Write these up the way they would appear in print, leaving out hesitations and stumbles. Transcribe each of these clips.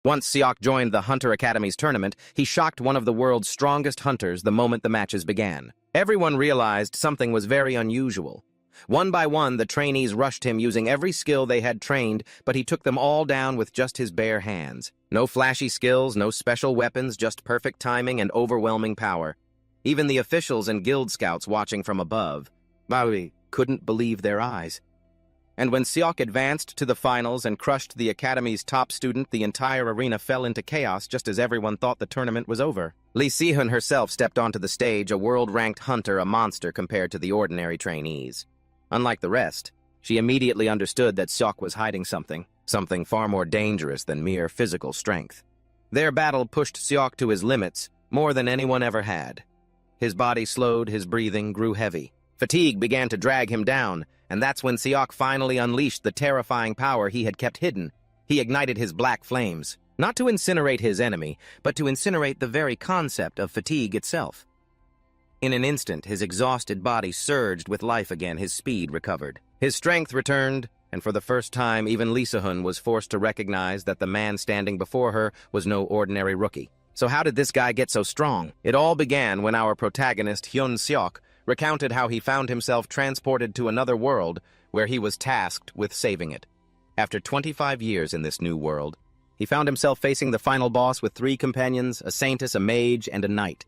Once Seok joined the Hunter Academy's tournament, he shocked one of the world's strongest hunters the moment the matches began. Everyone realized something was very unusual. One by one, the trainees rushed him using every skill they had trained, but he took them all down with just his bare hands. No flashy skills, no special weapons, just perfect timing and overwhelming power. Even the officials and guild scouts watching from above, Maui, couldn't believe their eyes. And when Seok advanced to the finals and crushed the Academy's top student, the entire arena fell into chaos just as everyone thought the tournament was over. Lee Si-hun herself stepped onto the stage, a world-ranked hunter, a monster compared to the ordinary trainees. Unlike the rest, she immediately understood that Seok was hiding something far more dangerous than mere physical strength. Their battle pushed Seok to his limits more than anyone ever had. His body slowed, his breathing grew heavy. Fatigue began to drag him down, and that's when Seok finally unleashed the terrifying power he had kept hidden. He ignited his black flames, not to incinerate his enemy, but to incinerate the very concept of fatigue itself. In an instant, his exhausted body surged with life again, his speed recovered. His strength returned, and for the first time, even Lee Si-hun was forced to recognize that the man standing before her was no ordinary rookie. So how did this guy get so strong? It all began when our protagonist, Hyun Seok, recounted how he found himself transported to another world where he was tasked with saving it. After 25 years in this new world, he found himself facing the final boss with 3 companions, a saintess, a mage, and a knight.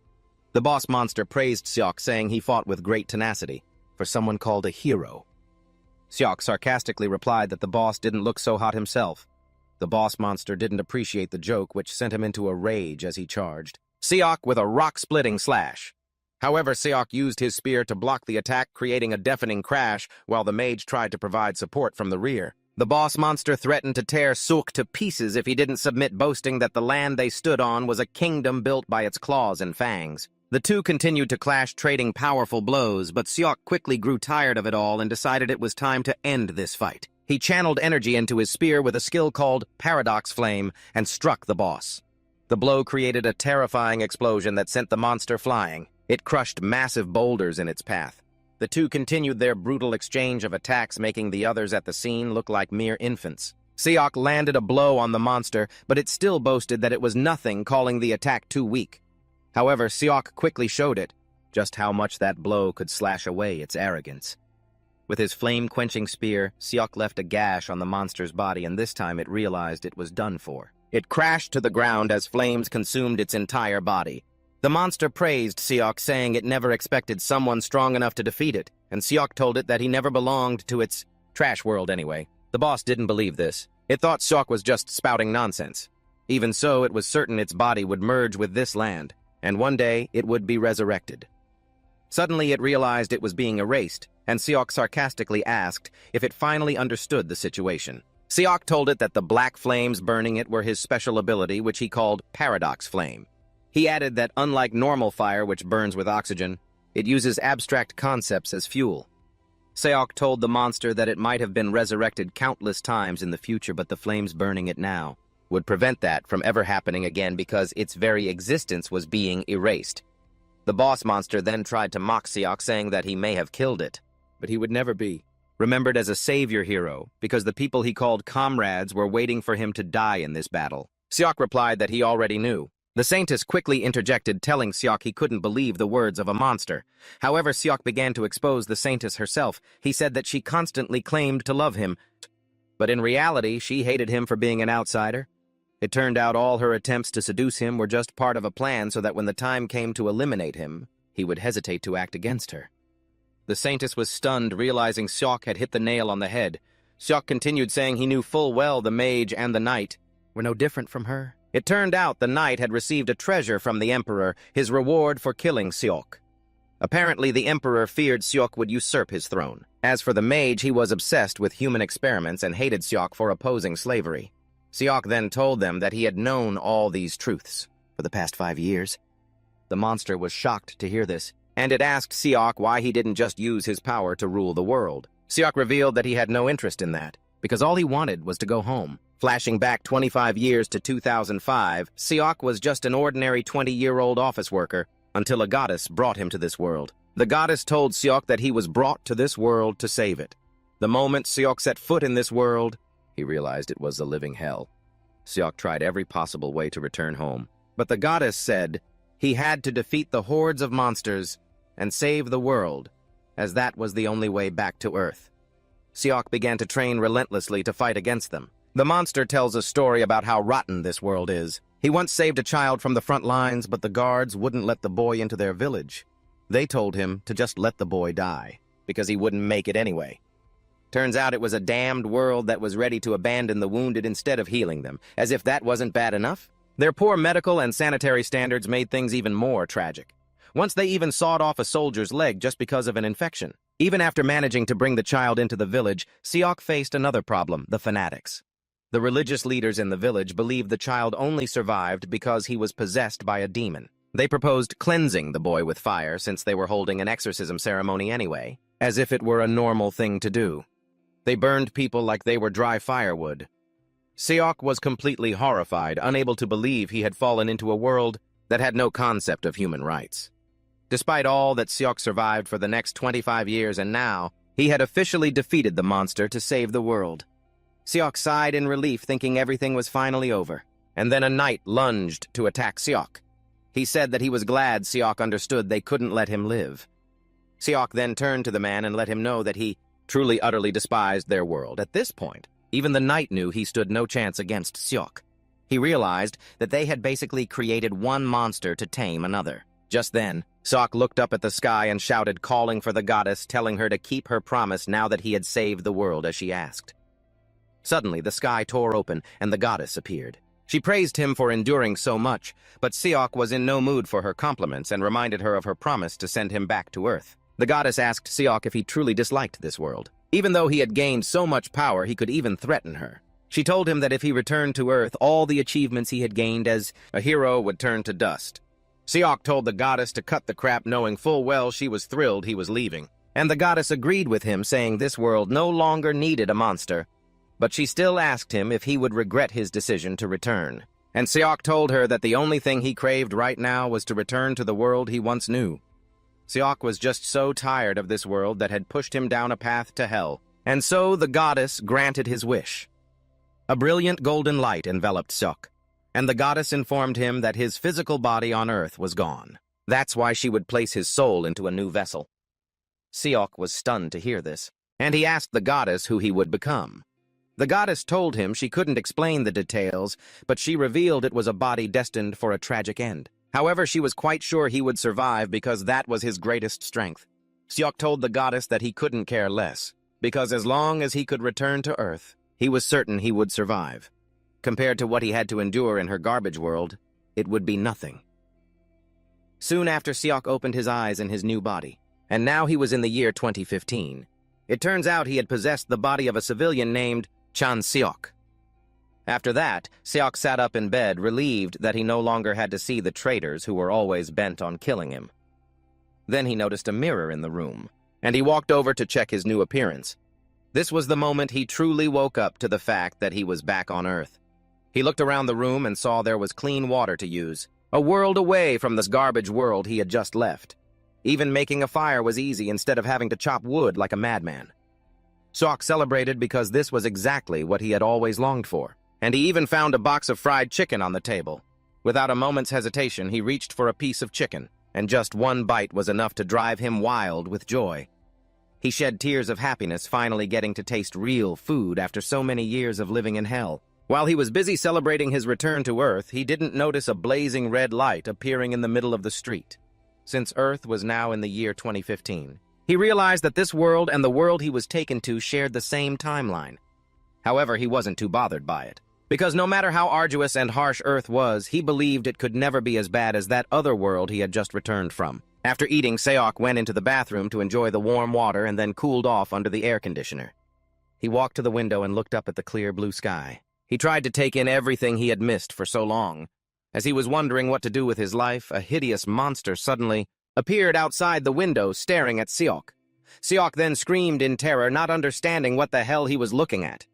The boss monster praised Seok, saying he fought with great tenacity, for someone called a hero. Seok sarcastically replied that the boss didn't look so hot himself. The boss monster didn't appreciate the joke, which sent him into a rage as he charged Seok with a rock-splitting slash. However, Seok used his spear to block the attack, creating a deafening crash, while the mage tried to provide support from the rear. The boss monster threatened to tear Seok to pieces if he didn't submit, boasting that the land they stood on was a kingdom built by its claws and fangs. The two continued to clash, trading powerful blows, but Seok quickly grew tired of it all and decided it was time to end this fight. He channeled energy into his spear with a skill called Paradox Flame and struck the boss. The blow created a terrifying explosion that sent the monster flying. It crushed massive boulders in its path. The two continued their brutal exchange of attacks, making the others at the scene look like mere infants. Seok landed a blow on the monster, but it still boasted that it was nothing, calling the attack too weak. However, Seok quickly showed it just how much that blow could slash away its arrogance. With his flame-quenching spear, Seok left a gash on the monster's body, and this time it realized it was done for. It crashed to the ground as flames consumed its entire body. The monster praised Seok, saying it never expected someone strong enough to defeat it, and Seok told it that he never belonged to its trash world anyway. The boss didn't believe this. It thought Seok was just spouting nonsense. Even so, it was certain its body would merge with this land, and one day it would be resurrected. Suddenly it realized it was being erased, and Seok sarcastically asked if it finally understood the situation. Seok told it that the black flames burning it were his special ability, which he called Paradox Flame. He added that unlike normal fire, which burns with oxygen, it uses abstract concepts as fuel. Seok told the monster that it might have been resurrected countless times in the future, but the flames burning it now would prevent that from ever happening again because its very existence was being erased. The boss monster then tried to mock Seok, saying that he may have killed it, but he would never be remembered as a savior hero because the people he called comrades were waiting for him to die in this battle. Seok replied that he already knew. The saintess quickly interjected, telling Seok he couldn't believe the words of a monster. However, Seok began to expose the saintess herself. He said that she constantly claimed to love him, but in reality, she hated him for being an outsider. It turned out all her attempts to seduce him were just part of a plan so that when the time came to eliminate him, he would hesitate to act against her. The saintess was stunned, realizing Seok had hit the nail on the head. Seok continued, saying he knew full well the mage and the knight were no different from her. It turned out the knight had received a treasure from the emperor, his reward for killing Seok. Apparently, the emperor feared Seok would usurp his throne. As for the mage, he was obsessed with human experiments and hated Seok for opposing slavery. Seok then told them that he had known all these truths for the past 5 years. The monster was shocked to hear this, and it asked Seok why he didn't just use his power to rule the world. Seok revealed that he had no interest in that, because all he wanted was to go home. Flashing back 25 years to 2005, Seok was just an ordinary 20-year-old office worker until a goddess brought him to this world. The goddess told Seok that he was brought to this world to save it. The moment Seok set foot in this world, he realized it was a living hell. Seok tried every possible way to return home, but the goddess said he had to defeat the hordes of monsters and save the world, as that was the only way back to Earth. Seok began to train relentlessly to fight against them. The monster tells a story about how rotten this world is. He once saved a child from the front lines, but the guards wouldn't let the boy into their village. They told him to just let the boy die, because he wouldn't make it anyway. Turns out it was a damned world that was ready to abandon the wounded instead of healing them, as if that wasn't bad enough. Their poor medical and sanitary standards made things even more tragic. Once they even sawed off a soldier's leg just because of an infection. Even after managing to bring the child into the village, Seok faced another problem, the fanatics. The religious leaders in the village believed the child only survived because he was possessed by a demon. They proposed cleansing the boy with fire since they were holding an exorcism ceremony anyway, as if it were a normal thing to do. They burned people like they were dry firewood. Seok was completely horrified, unable to believe he had fallen into a world that had no concept of human rights. Despite all that, Seok survived for the next 25 years, and now he had officially defeated the monster to save the world. Seok sighed in relief, thinking everything was finally over. And then a knight lunged to attack Seok. He said that he was glad Seok understood they couldn't let him live. Seok then turned to the man and let him know that he truly utterly despised their world. At this point, even the knight knew he stood no chance against Seok. He realized that they had basically created one monster to tame another. Just then, Seok looked up at the sky and shouted, calling for the goddess, telling her to keep her promise now that he had saved the world as she asked. Suddenly, the sky tore open and the goddess appeared. She praised him for enduring so much, but Seok was in no mood for her compliments and reminded her of her promise to send him back to Earth. The goddess asked Seok if he truly disliked this world. Even though he had gained so much power, he could even threaten her. She told him that if he returned to Earth, all the achievements he had gained as a hero would turn to dust. Seok told the goddess to cut the crap, knowing full well she was thrilled he was leaving. And the goddess agreed with him, saying this world no longer needed a monster. But she still asked him if he would regret his decision to return. And Seok told her that the only thing he craved right now was to return to the world he once knew. Seok was just so tired of this world that had pushed him down a path to hell. And so the goddess granted his wish. A brilliant golden light enveloped Seok, and the goddess informed him that his physical body on Earth was gone. That's why she would place his soul into a new vessel. Seok was stunned to hear this, and he asked the goddess who he would become. The goddess told him she couldn't explain the details, but she revealed it was a body destined for a tragic end. However, she was quite sure he would survive because that was his greatest strength. Seok told the goddess that he couldn't care less, because as long as he could return to Earth, he was certain he would survive. Compared to what he had to endure in her garbage world, it would be nothing. Soon after, Seok opened his eyes in his new body, and now he was in the year 2015. It turns out he had possessed the body of a civilian named Chan Seok. After that, Seok sat up in bed, relieved that he no longer had to see the traitors who were always bent on killing him. Then he noticed a mirror in the room, and he walked over to check his new appearance. This was the moment he truly woke up to the fact that he was back on Earth. He looked around the room and saw there was clean water to use, a world away from this garbage world he had just left. Even making a fire was easy instead of having to chop wood like a madman. Seok celebrated because this was exactly what he had always longed for, and he even found a box of fried chicken on the table. Without a moment's hesitation, he reached for a piece of chicken, and just one bite was enough to drive him wild with joy. He shed tears of happiness, finally getting to taste real food after so many years of living in hell. While he was busy celebrating his return to Earth, he didn't notice a blazing red light appearing in the middle of the street. Since Earth was now in the year 2015, he realized that this world and the world he was taken to shared the same timeline. However, he wasn't too bothered by it, because no matter how arduous and harsh Earth was, he believed it could never be as bad as that other world he had just returned from. After eating, Seok went into the bathroom to enjoy the warm water and then cooled off under the air conditioner. He walked to the window and looked up at the clear blue sky. He tried to take in everything he had missed for so long. As he was wondering what to do with his life, a hideous monster suddenly appeared outside the window, staring at Seok. Seok then screamed in terror, not understanding what the hell he was looking at.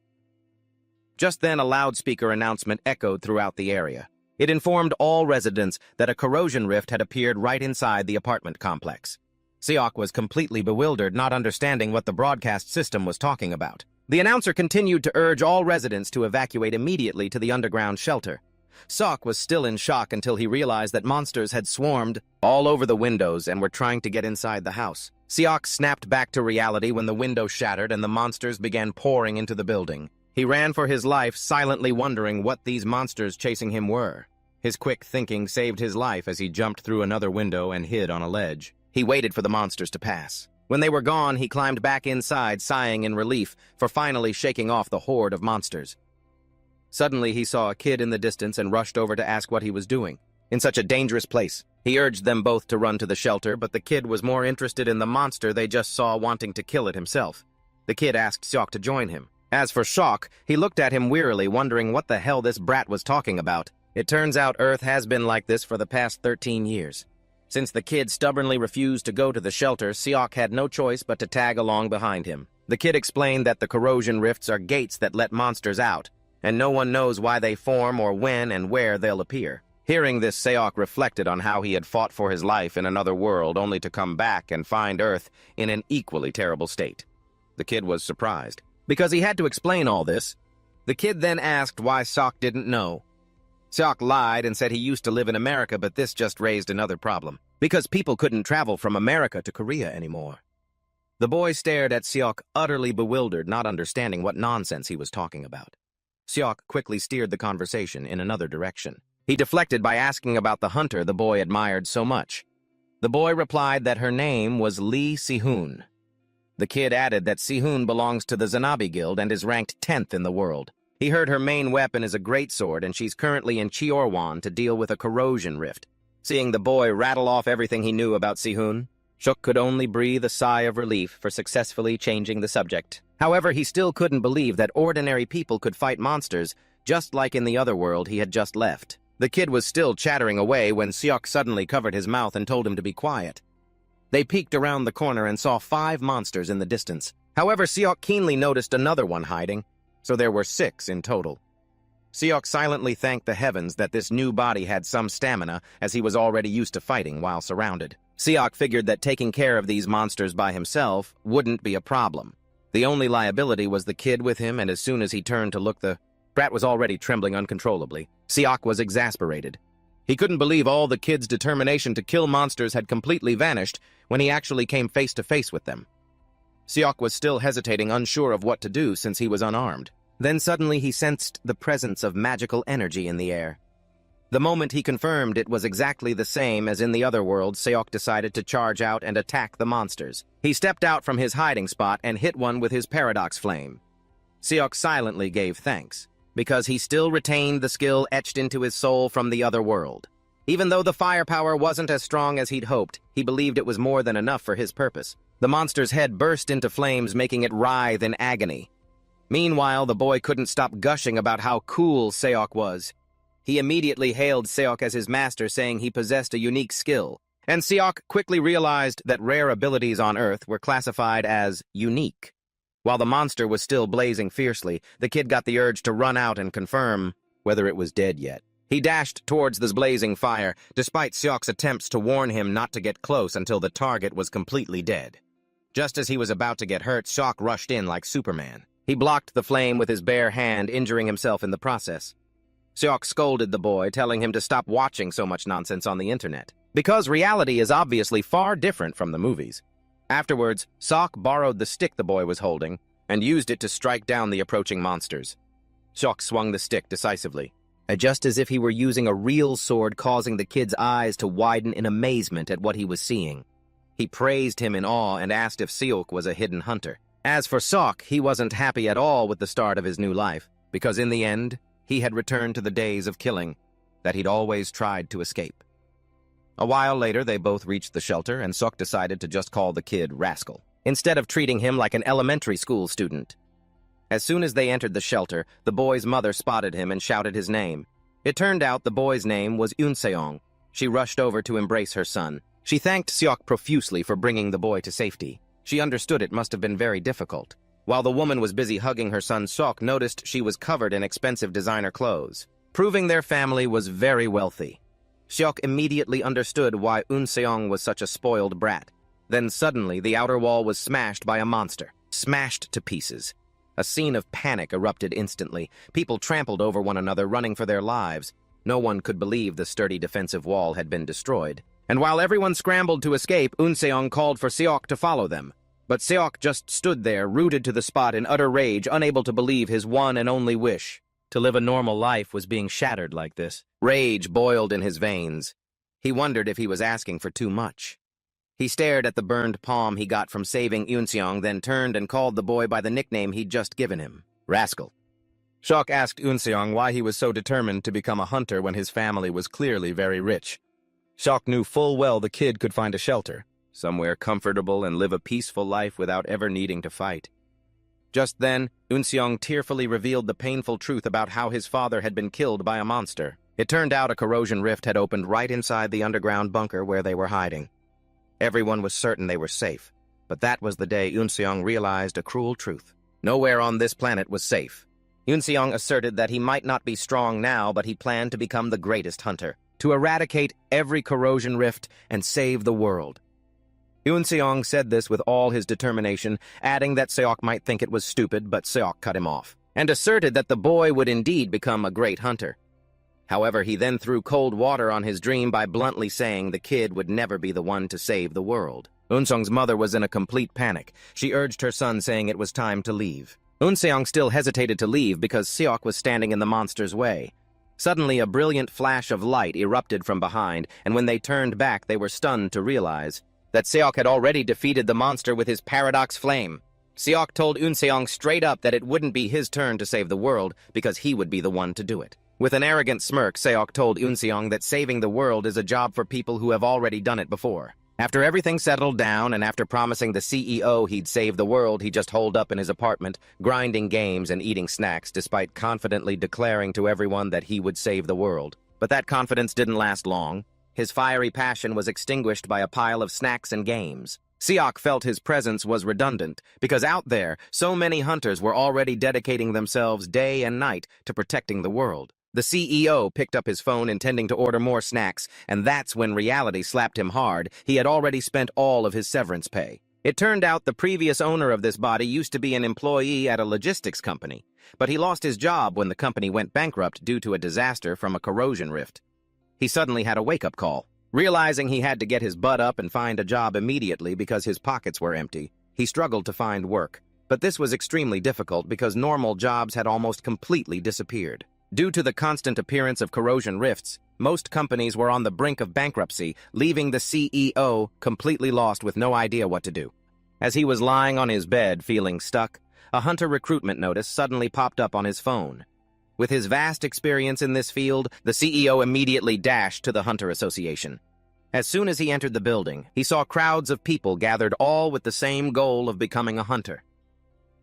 Just then, a loudspeaker announcement echoed throughout the area. It informed all residents that a corrosion rift had appeared right inside the apartment complex. Seok was completely bewildered, not understanding what the broadcast system was talking about. The announcer continued to urge all residents to evacuate immediately to the underground shelter. Seok was still in shock until he realized that monsters had swarmed all over the windows and were trying to get inside the house. Seok snapped back to reality when the window shattered and the monsters began pouring into the building. He ran for his life, silently wondering what these monsters chasing him were. His quick thinking saved his life as he jumped through another window and hid on a ledge. He waited for the monsters to pass. When they were gone, he climbed back inside, sighing in relief for finally shaking off the horde of monsters. Suddenly, he saw a kid in the distance and rushed over to ask what he was doing in such a dangerous place. He urged them both to run to the shelter, but the kid was more interested in the monster they just saw, wanting to kill it himself. The kid asked Seok to join him. As for Seok, he looked at him wearily, wondering what the hell this brat was talking about. It turns out Earth has been like this for the past 13 years. Since the kid stubbornly refused to go to the shelter, Seok had no choice but to tag along behind him. The kid explained that the corrosion rifts are gates that let monsters out, and no one knows why they form or when and where they'll appear. Hearing this, Seok reflected on how he had fought for his life in another world only to come back and find Earth in an equally terrible state. The kid was surprised, because he had to explain all this. The kid then asked why Seok didn't know. Seok lied and said he used to live in America, but this just raised another problem, because people couldn't travel from America to Korea anymore. The boy stared at Seok, utterly bewildered, not understanding what nonsense he was talking about. Seok quickly steered the conversation in another direction. He deflected by asking about the hunter the boy admired so much. The boy replied that her name was Lee Si-hoon. The kid added that Si-hoon belongs to the Zanabi Guild and is ranked 10th in the world. He heard her main weapon is a greatsword, and she's currently in Cheorwan to deal with a corrosion rift. Seeing the boy rattle off everything he knew about Si-hoon, Seok could only breathe a sigh of relief for successfully changing the subject. However, he still couldn't believe that ordinary people could fight monsters, just like in the other world he had just left. The kid was still chattering away when Seok suddenly covered his mouth and told him to be quiet. They peeked around the corner and saw 5 monsters in the distance. However, Seok keenly noticed another one hiding, so there were 6 in total. Seok silently thanked the heavens that this new body had some stamina, as he was already used to fighting while surrounded. Seok figured that taking care of these monsters by himself wouldn't be a problem. The only liability was the kid with him, and as soon as he turned to look, the brat was already trembling uncontrollably. Seok was exasperated. He couldn't believe all the kid's determination to kill monsters had completely vanished when he actually came face to face with them. Seok was still hesitating, unsure of what to do since he was unarmed. Then suddenly he sensed the presence of magical energy in the air. The moment he confirmed it was exactly the same as in the other world, Seok decided to charge out and attack the monsters. He stepped out from his hiding spot and hit one with his paradox flame. Seok silently gave thanks, because he still retained the skill etched into his soul from the other world. Even though the firepower wasn't as strong as he'd hoped, he believed it was more than enough for his purpose. The monster's head burst into flames, making it writhe in agony. Meanwhile, the boy couldn't stop gushing about how cool Seok was. He immediately hailed Seok as his master, saying he possessed a unique skill, and Seok quickly realized that rare abilities on Earth were classified as unique. While the monster was still blazing fiercely, the kid got the urge to run out and confirm whether it was dead yet. He dashed towards this blazing fire, despite Seok's attempts to warn him not to get close until the target was completely dead. Just as he was about to get hurt, Seok rushed in like Superman. He blocked the flame with his bare hand, injuring himself in the process. Seok scolded the boy, telling him to stop watching so much nonsense on the internet, because reality is obviously far different from the movies. Afterwards, Seok borrowed the stick the boy was holding and used it to strike down the approaching monsters. Seok swung the stick decisively, just as if he were using a real sword, causing the kid's eyes to widen in amazement at what he was seeing. He praised him in awe and asked if Seok was a hidden hunter. As for Seok, he wasn't happy at all with the start of his new life, because in the end, he had returned to the days of killing that he'd always tried to escape. A while later, they both reached the shelter, and Seok decided to just call the kid Rascal, instead of treating him like an elementary school student. As soon as they entered the shelter, the boy's mother spotted him and shouted his name. It turned out the boy's name was Eunseong. She rushed over to embrace her son. She thanked Seok profusely for bringing the boy to safety. She understood it must have been very difficult. While the woman was busy hugging her son, Seok noticed she was covered in expensive designer clothes, proving their family was very wealthy. Seok immediately understood why Eunseong was such a spoiled brat. Then suddenly, the outer wall was smashed by a monster, smashed to pieces. A scene of panic erupted instantly. People trampled over one another, running for their lives. No one could believe the sturdy defensive wall had been destroyed. And while everyone scrambled to escape, Eunseong called for Seok to follow them. But Seok just stood there, rooted to the spot in utter rage, unable to believe his one and only wish. To live a normal life was being shattered like this. Rage boiled in his veins. He wondered if he was asking for too much. He stared at the burned palm he got from saving Eunseong, then turned and called the boy by the nickname he'd just given him, Rascal. Seok asked Eunseong why he was so determined to become a hunter when his family was clearly very rich. Seok knew full well the kid could find a shelter, somewhere comfortable, and live a peaceful life without ever needing to fight. Just then, Eunseong tearfully revealed the painful truth about how his father had been killed by a monster. It turned out a corrosion rift had opened right inside the underground bunker where they were hiding. Everyone was certain they were safe, but that was the day Eunseong realized a cruel truth. Nowhere on this planet was safe. Eunseong asserted that he might not be strong now, but he planned to become the greatest hunter, to eradicate every corrosion rift and save the world. Eunseong said this with all his determination, adding that Seok might think it was stupid, but Seok cut him off, and asserted that the boy would indeed become a great hunter. However, he then threw cold water on his dream by bluntly saying the kid would never be the one to save the world. Eunseong's mother was in a complete panic. She urged her son, saying it was time to leave. Eunseong still hesitated to leave because Seok was standing in the monster's way. Suddenly, a brilliant flash of light erupted from behind, and when they turned back, they were stunned to realize that Seok had already defeated the monster with his paradox flame. Seok told Eunseong straight up that it wouldn't be his turn to save the world because he would be the one to do it. With an arrogant smirk, Seok told Eunseong that saving the world is a job for people who have already done it before. After everything settled down, and after promising the CEO he'd save the world, he just holed up in his apartment, grinding games and eating snacks, despite confidently declaring to everyone that he would save the world. But that confidence didn't last long. His fiery passion was extinguished by a pile of snacks and games. Seok felt his presence was redundant, because out there, so many hunters were already dedicating themselves day and night to protecting the world. The CEO picked up his phone intending to order more snacks, and that's when reality slapped him hard. He had already spent all of his severance pay. It turned out the previous owner of this body used to be an employee at a logistics company, but he lost his job when the company went bankrupt due to a disaster from a corrosion rift. He suddenly had a wake-up call. Realizing he had to get his butt up and find a job immediately because his pockets were empty, he struggled to find work. But this was extremely difficult because normal jobs had almost completely disappeared. Due to the constant appearance of corrosion rifts, most companies were on the brink of bankruptcy, leaving the CEO completely lost with no idea what to do. As he was lying on his bed feeling stuck, a hunter recruitment notice suddenly popped up on his phone. With his vast experience in this field, the CEO immediately dashed to the Hunter Association. As soon as he entered the building, he saw crowds of people gathered all with the same goal of becoming a hunter.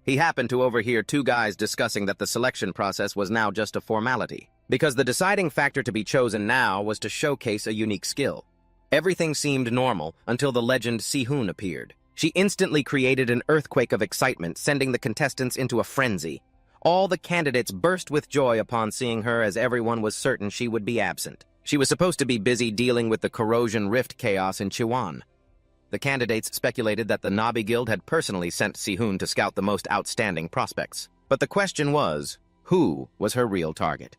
He happened to overhear two guys discussing that the selection process was now just a formality, because the deciding factor to be chosen now was to showcase a unique skill. Everything seemed normal until the legend Si-hoon appeared. She instantly created an earthquake of excitement, sending the contestants into a frenzy. All the candidates burst with joy upon seeing her, as everyone was certain she would be absent. She was supposed to be busy dealing with the corrosion rift chaos in Chiwon. The candidates speculated that the Nabi Guild had personally sent Si-hoon to scout the most outstanding prospects. But the question was, who was her real target?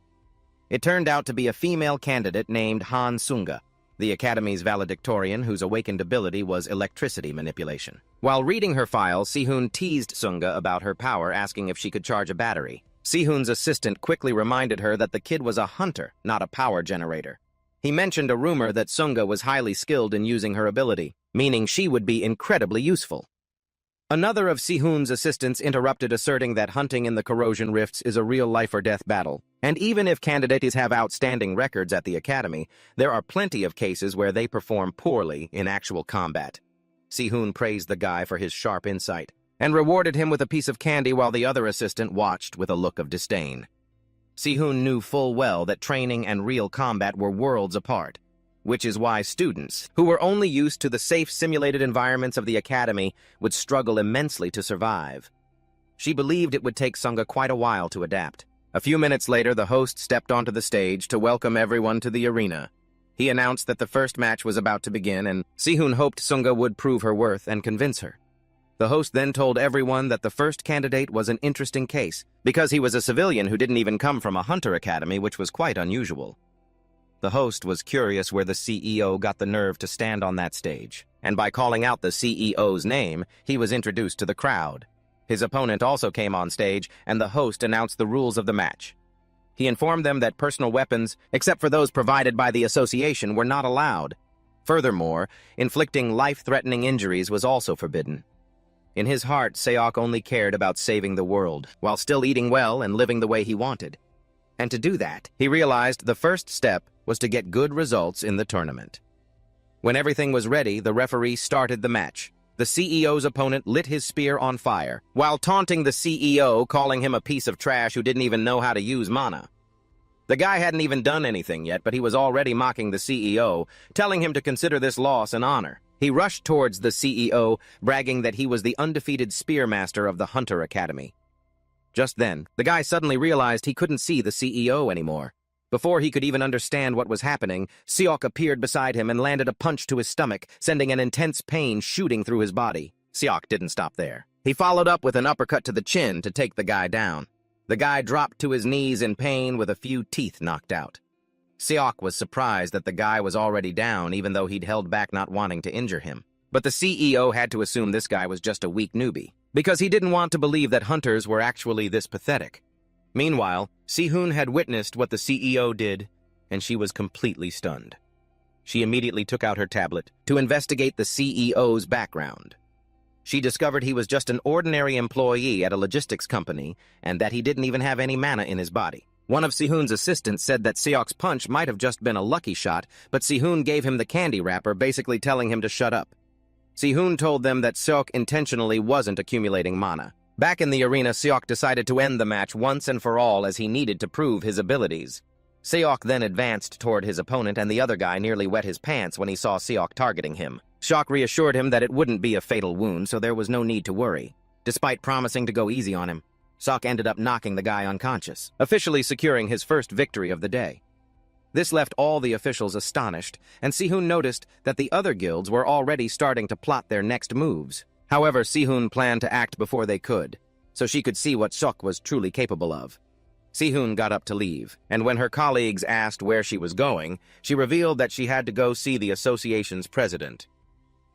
It turned out to be a female candidate named Han Sunga, the Academy's valedictorian whose awakened ability was electricity manipulation. While reading her files, Si-hoon teased Sunga about her power, asking if she could charge a battery. Si-hoon's assistant quickly reminded her that the kid was a hunter, not a power generator. He mentioned a rumor that Sunga was highly skilled in using her ability, meaning she would be incredibly useful. Another of Si-hoon's assistants interrupted, asserting that hunting in the corrosion rifts is a real life-or-death battle. And even if candidates have outstanding records at the Academy, there are plenty of cases where they perform poorly in actual combat. Si-hoon praised the guy for his sharp insight, and rewarded him with a piece of candy while the other assistant watched with a look of disdain. Si-hoon knew full well that training and real combat were worlds apart, which is why students, who were only used to the safe simulated environments of the Academy, would struggle immensely to survive. She believed it would take Sunga quite a while to adapt. A few minutes later, the host stepped onto the stage to welcome everyone to the arena. He announced that the first match was about to begin, and Sihun hoped Sunga would prove her worth and convince her. The host then told everyone that the first candidate was an interesting case, because he was a civilian who didn't even come from a hunter academy, which was quite unusual. The host was curious where the CEO got the nerve to stand on that stage, and by calling out the CEO's name, he was introduced to the crowd. His opponent also came on stage, and the host announced the rules of the match. He informed them that personal weapons, except for those provided by the association, were not allowed. Furthermore, inflicting life-threatening injuries was also forbidden. In his heart, Seok only cared about saving the world, while still eating well and living the way he wanted. And to do that, he realized the first step was to get good results in the tournament. When everything was ready, the referee started the match. The CEO's opponent lit his spear on fire, while taunting the CEO, calling him a piece of trash who didn't even know how to use mana. The guy hadn't even done anything yet, but he was already mocking the CEO, telling him to consider this loss an honor. He rushed towards the CEO, bragging that he was the undefeated spearmaster of the Hunter Academy. Just then, the guy suddenly realized he couldn't see the CEO anymore. Before he could even understand what was happening, Seok appeared beside him and landed a punch to his stomach, sending an intense pain shooting through his body. Seok didn't stop there. He followed up with an uppercut to the chin to take the guy down. The guy dropped to his knees in pain with a few teeth knocked out. Seok was surprised that the guy was already down, even though he'd held back not wanting to injure him. But the CEO had to assume this guy was just a weak newbie, because he didn't want to believe that hunters were actually this pathetic. Meanwhile, Sihun had witnessed what the CEO did, and she was completely stunned. She immediately took out her tablet to investigate the CEO's background. She discovered he was just an ordinary employee at a logistics company, and that he didn't even have any mana in his body. One of Sihun's assistants said that Seok's punch might have just been a lucky shot, but Sihun gave him the candy wrapper, basically telling him to shut up. Sihun told them that Seok intentionally wasn't accumulating mana. Back in the arena, Seok decided to end the match once and for all, as he needed to prove his abilities. Seok then advanced toward his opponent, and the other guy nearly wet his pants when he saw Seok targeting him. Seok reassured him that it wouldn't be a fatal wound, so there was no need to worry. Despite promising to go easy on him, Seok ended up knocking the guy unconscious, officially securing his first victory of the day. This left all the officials astonished, and Sihun noticed that the other guilds were already starting to plot their next moves. However, Sihun planned to act before they could, so she could see what Seok was truly capable of. Sihun got up to leave, and when her colleagues asked where she was going, she revealed that she had to go see the association's president.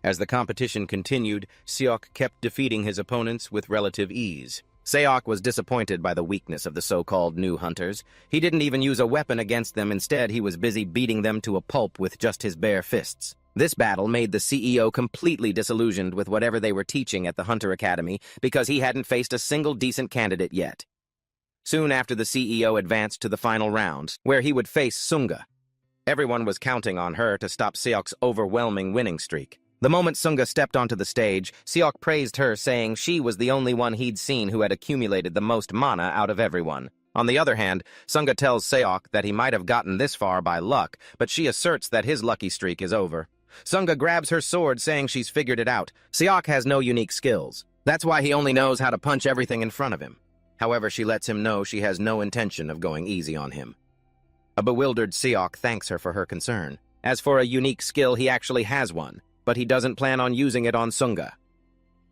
As the competition continued, Seok kept defeating his opponents with relative ease. Seok was disappointed by the weakness of the so-called new hunters. He didn't even use a weapon against them. Instead, he was busy beating them to a pulp with just his bare fists. This battle made the CEO completely disillusioned with whatever they were teaching at the Hunter Academy, because he hadn't faced a single decent candidate yet. Soon after, the CEO advanced to the final round, where he would face Sunga. Everyone was counting on her to stop Seok's overwhelming winning streak. The moment Sunga stepped onto the stage, Seok praised her, saying she was the only one he'd seen who had accumulated the most mana out of everyone. On the other hand, Sunga tells Seok that he might have gotten this far by luck, but she asserts that his lucky streak is over. Sunga grabs her sword, saying she's figured it out. Seok has no unique skills. That's why he only knows how to punch everything in front of him. However, she lets him know she has no intention of going easy on him. A bewildered Seok thanks her for her concern. As for a unique skill, he actually has one, but he doesn't plan on using it on Sunga.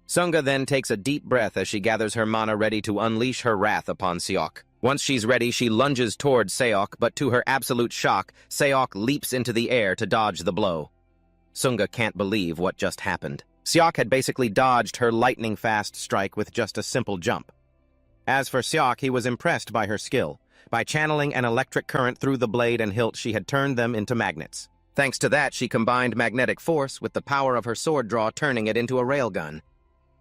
Sunga then takes a deep breath as she gathers her mana ready to unleash her wrath upon Seok. Once she's ready, she lunges towards Seok, but to her absolute shock, Seok leaps into the air to dodge the blow. Sunga can't believe what just happened. Seok had basically dodged her lightning-fast strike with just a simple jump. As for Seok, he was impressed by her skill. By channeling an electric current through the blade and hilt, she had turned them into magnets. Thanks to that, she combined magnetic force with the power of her sword draw, turning it into a railgun.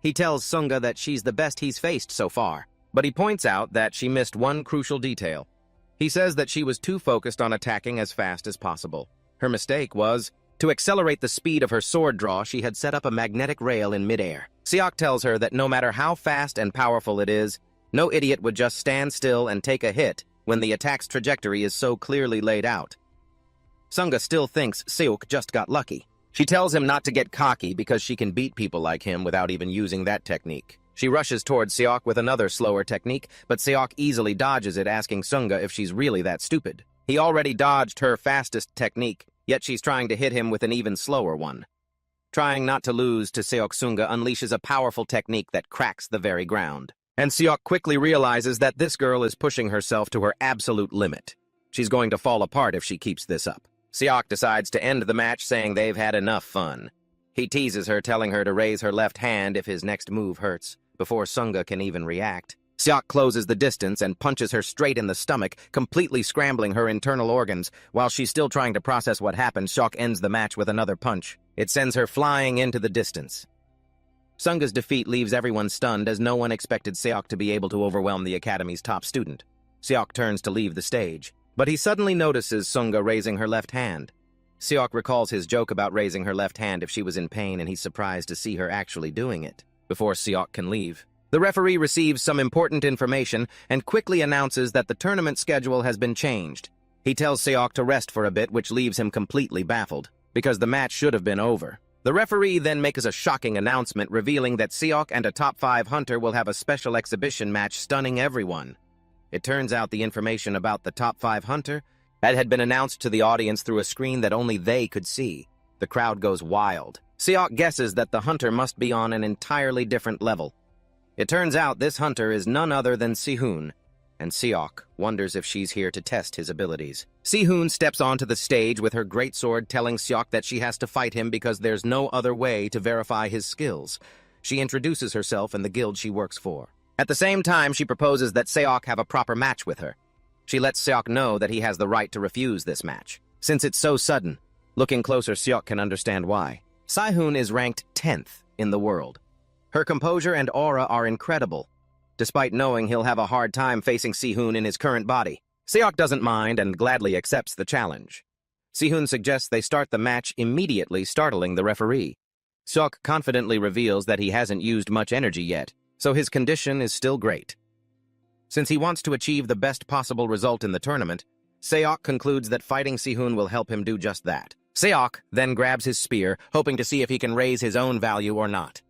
He tells Sunga that she's the best he's faced so far, but he points out that she missed one crucial detail. He says that she was too focused on attacking as fast as possible. Her mistake was, to accelerate the speed of her sword draw, she had set up a magnetic rail in midair. Seok tells her that no matter how fast and powerful it is, no idiot would just stand still and take a hit when the attack's trajectory is so clearly laid out. Sunga still thinks Seok just got lucky. She tells him not to get cocky because she can beat people like him without even using that technique. She rushes towards Seok with another slower technique, but Seok easily dodges it, asking Sunga if she's really that stupid. He already dodged her fastest technique, yet she's trying to hit him with an even slower one. Trying not to lose to Seok Sunga unleashes a powerful technique that cracks the very ground. And Seok quickly realizes that this girl is pushing herself to her absolute limit. She's going to fall apart if she keeps this up. Seok decides to end the match saying they've had enough fun. He teases her, telling her to raise her left hand if his next move hurts, before Sunga can even react. Seok closes the distance and punches her straight in the stomach, completely scrambling her internal organs. While she's still trying to process what happened, Seok ends the match with another punch. It sends her flying into the distance. Sunga's defeat leaves everyone stunned, as no one expected Seok to be able to overwhelm the Academy's top student. Seok turns to leave the stage, but he suddenly notices Sunga raising her left hand. Seok recalls his joke about raising her left hand if she was in pain, and he's surprised to see her actually doing it. Before Seok can leave, the referee receives some important information and quickly announces that the tournament schedule has been changed. He tells Seok to rest for a bit, which leaves him completely baffled, because the match should have been over. The referee then makes a shocking announcement revealing that Seok and a top 5 hunter will have a special exhibition match, stunning everyone. It turns out the information about the top 5 hunter that had been announced to the audience through a screen that only they could see. The crowd goes wild. Seok guesses that the hunter must be on an entirely different level. It turns out this hunter is none other than Sihun, and Seok wonders if she's here to test his abilities. Sihun steps onto the stage with her greatsword, telling Seok that she has to fight him because there's no other way to verify his skills. She introduces herself and the guild she works for. At the same time, she proposes that Seok have a proper match with her. She lets Seok know that he has the right to refuse this match. Since it's so sudden, looking closer, Seok can understand why. Sihun is ranked 10th in the world. Her composure and aura are incredible, despite knowing he'll have a hard time facing Sihun in his current body. Seok doesn't mind and gladly accepts the challenge. Sihun suggests they start the match immediately, startling the referee. Seok confidently reveals that he hasn't used much energy yet, so his condition is still great. Since he wants to achieve the best possible result in the tournament, Seok concludes that fighting Sihun will help him do just that. Seok then grabs his spear, hoping to see if he can raise his own value or not.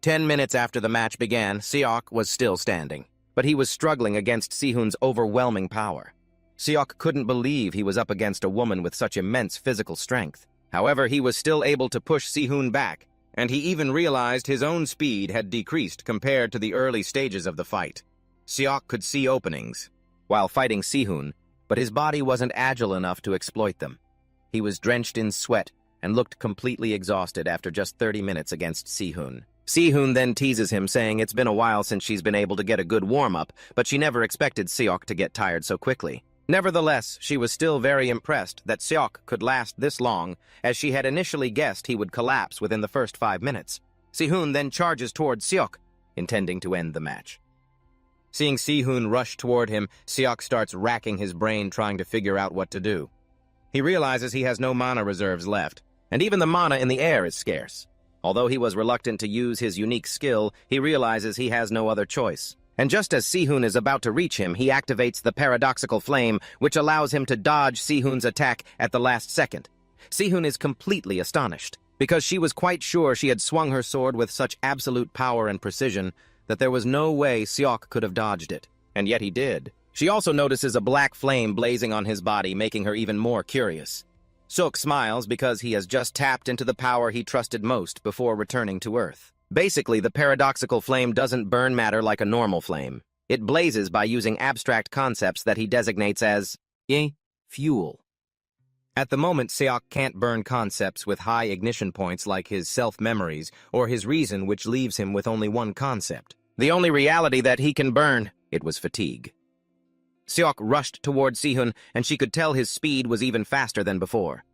10 minutes after the match began, Seok was still standing, but he was struggling against Sihun's overwhelming power. Seok couldn't believe he was up against a woman with such immense physical strength. However, he was still able to push Sihun back, and he even realized his own speed had decreased compared to the early stages of the fight. Seok could see openings while fighting Sihun, but his body wasn't agile enough to exploit them. He was drenched in sweat and looked completely exhausted after just 30 minutes against Sihun. Sihun then teases him, saying it's been a while since she's been able to get a good warm-up, but she never expected Seok to get tired so quickly. Nevertheless, she was still very impressed that Seok could last this long, as she had initially guessed he would collapse within the first 5 minutes. Sihun then charges toward Seok, intending to end the match. Seeing Sihun rush toward him, Seok starts racking his brain trying to figure out what to do. He realizes he has no mana reserves left, and even the mana in the air is scarce. Although he was reluctant to use his unique skill, he realizes he has no other choice. And just as Sihun is about to reach him, he activates the paradoxical flame, which allows him to dodge Sihun's attack at the last second. Sihun is completely astonished, because she was quite sure she had swung her sword with such absolute power and precision that there was no way Seok could have dodged it. And yet he did. She also notices a black flame blazing on his body, making her even more curious. Seok smiles because he has just tapped into the power he trusted most before returning to Earth. Basically, the paradoxical flame doesn't burn matter like a normal flame. It blazes by using abstract concepts that he designates as fuel. At the moment, Seok can't burn concepts with high ignition points like his self-memories or his reason, which leaves him with only one concept. The only reality that he can burn, it was fatigue. Seok rushed toward Sihun, and she could tell his speed was even faster than before.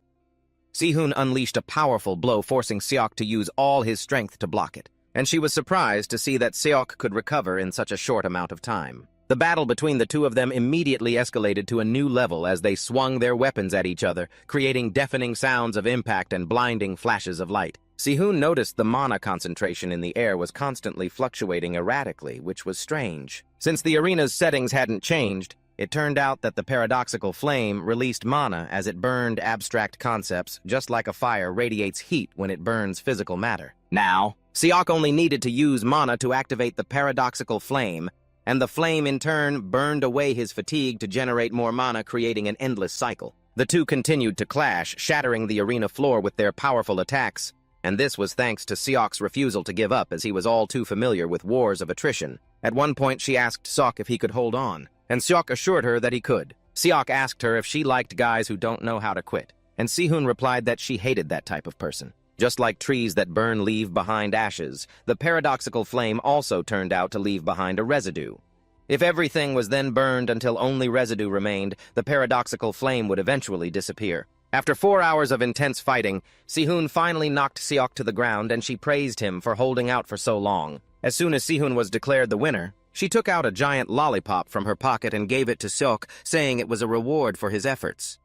Sihun unleashed a powerful blow, forcing Seok to use all his strength to block it, and she was surprised to see that Seok could recover in such a short amount of time. The battle between the two of them immediately escalated to a new level as they swung their weapons at each other, creating deafening sounds of impact and blinding flashes of light. Sihun noticed the mana concentration in the air was constantly fluctuating erratically, which was strange. Since the arena's settings hadn't changed, it turned out that the paradoxical flame released mana as it burned abstract concepts, just like a fire radiates heat when it burns physical matter. Now, Seok only needed to use mana to activate the paradoxical flame, and the flame in turn burned away his fatigue to generate more mana, creating an endless cycle. The two continued to clash, shattering the arena floor with their powerful attacks, and this was thanks to Seok's refusal to give up as he was all too familiar with wars of attrition. At one point, she asked Seok if he could hold on, and Seok assured her that he could. Seok asked her if she liked guys who don't know how to quit, and Sehun replied that she hated that type of person. Just like trees that burn leave behind ashes, the paradoxical flame also turned out to leave behind a residue. If everything was then burned until only residue remained, the paradoxical flame would eventually disappear. After 4 hours of intense fighting, Sehun finally knocked Seok to the ground and she praised him for holding out for so long. As soon as Sehun was declared the winner, she took out a giant lollipop from her pocket and gave it to Seok, saying it was a reward for his efforts.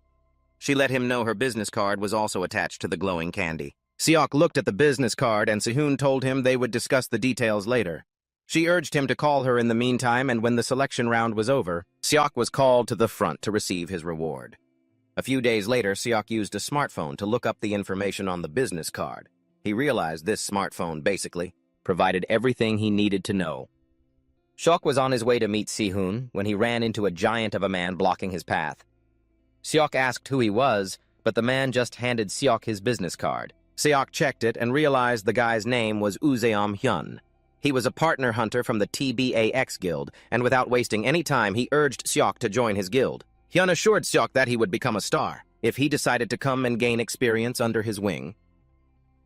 She let him know her business card was also attached to the glowing candy. Seok looked at the business card and Sehun told him they would discuss the details later. She urged him to call her in the meantime, and when the selection round was over, Seok was called to the front to receive his reward. A few days later, Seok used a smartphone to look up the information on the business card. He realized this smartphone basically provided everything he needed to know. Seok was on his way to meet Sehun when he ran into a giant of a man blocking his path. Seok asked who he was, but the man just handed Seok his business card. Seok checked it and realized the guy's name was Uzeom Hyun. He was a partner hunter from the TBAX guild, and without wasting any time, he urged Seok to join his guild. Hyun assured Seok that he would become a star if he decided to come and gain experience under his wing.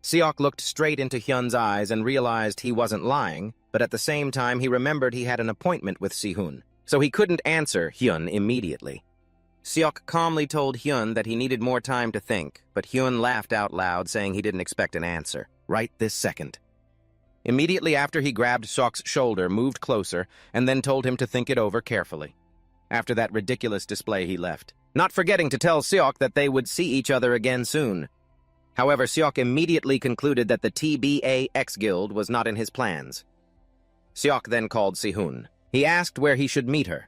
Seok looked straight into Hyun's eyes and realized he wasn't lying, but at the same time he remembered he had an appointment with Sehun, so he couldn't answer Hyun immediately. Seok calmly told Hyun that he needed more time to think, but Hyun laughed out loud, saying he didn't expect an answer right this second. Immediately after, he grabbed Seok's shoulder, moved closer, and then told him to think it over carefully. After that ridiculous display, he left, not forgetting to tell Seok that they would see each other again soon. However, Seok immediately concluded that the TBAX guild was not in his plans. Seok then called Sehun. He asked where he should meet her.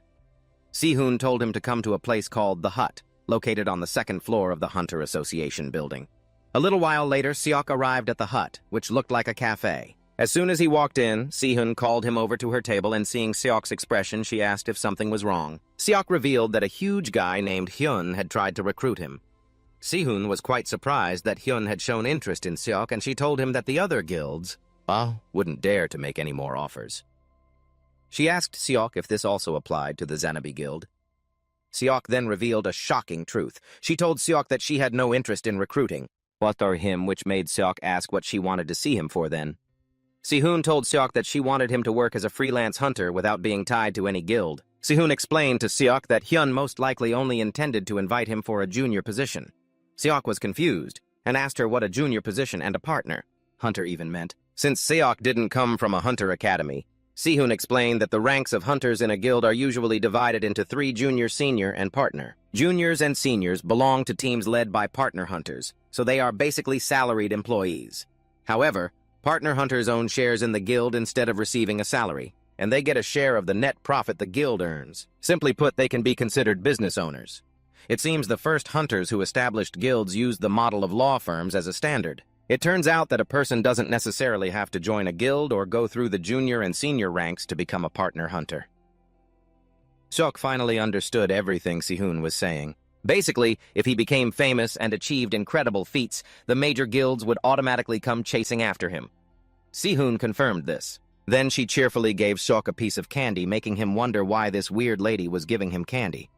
Sehun told him to come to a place called The Hut, located on the second floor of the Hunter Association building. A little while later, Seok arrived at the hut, which looked like a cafe. As soon as he walked in, Sehun called him over to her table, and seeing Seok's expression, she asked if something was wrong. Seok revealed that a huge guy named Hyun had tried to recruit him. Sehun was quite surprised that Hyun had shown interest in Seok, and she told him that the other guilds, wouldn't dare to make any more offers. She asked Seok if this also applied to the Zanabi Guild. Seok then revealed a shocking truth. She told Seok that she had no interest in recruiting, which made Seok ask what she wanted to see him for then. Sehun told Seok that she wanted him to work as a freelance hunter without being tied to any guild. Sehun explained to Seok that Hyun most likely only intended to invite him for a junior position. Seok was confused and asked her what a junior position and a partner hunter even meant. Since Seok didn't come from a hunter academy, Sehun explained that the ranks of hunters in a guild are usually divided into 3: junior, senior, and partner. Juniors and seniors belong to teams led by partner hunters, so they are basically salaried employees. However, partner hunters own shares in the guild instead of receiving a salary, and they get a share of the net profit the guild earns. Simply put, they can be considered business owners. It seems the first hunters who established guilds used the model of law firms as a standard. It turns out that a person doesn't necessarily have to join a guild or go through the junior and senior ranks to become a partner hunter. Seok finally understood everything Sehun was saying. Basically, if he became famous and achieved incredible feats, the major guilds would automatically come chasing after him. Sehun confirmed this. Then she cheerfully gave Seok a piece of candy, making him wonder why this weird lady was giving him candy.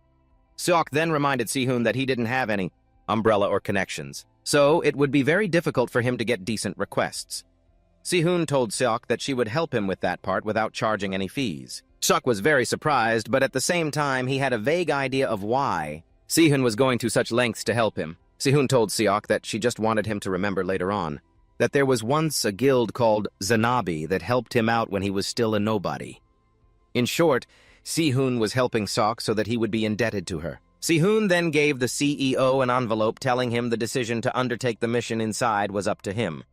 Seok then reminded Sehun that he didn't have any umbrella or connections, so it would be very difficult for him to get decent requests. Sehun told Seok that she would help him with that part without charging any fees. Seok was very surprised, but at the same time he had a vague idea of why Sehun was going to such lengths to help him. Sehun told Seok that she just wanted him to remember later on that there was once a guild called Zanabi that helped him out when he was still a nobody. In short, Sehun was helping Seok so that he would be indebted to her. Sehun then gave the CEO an envelope telling him the decision to undertake the mission inside was up to him.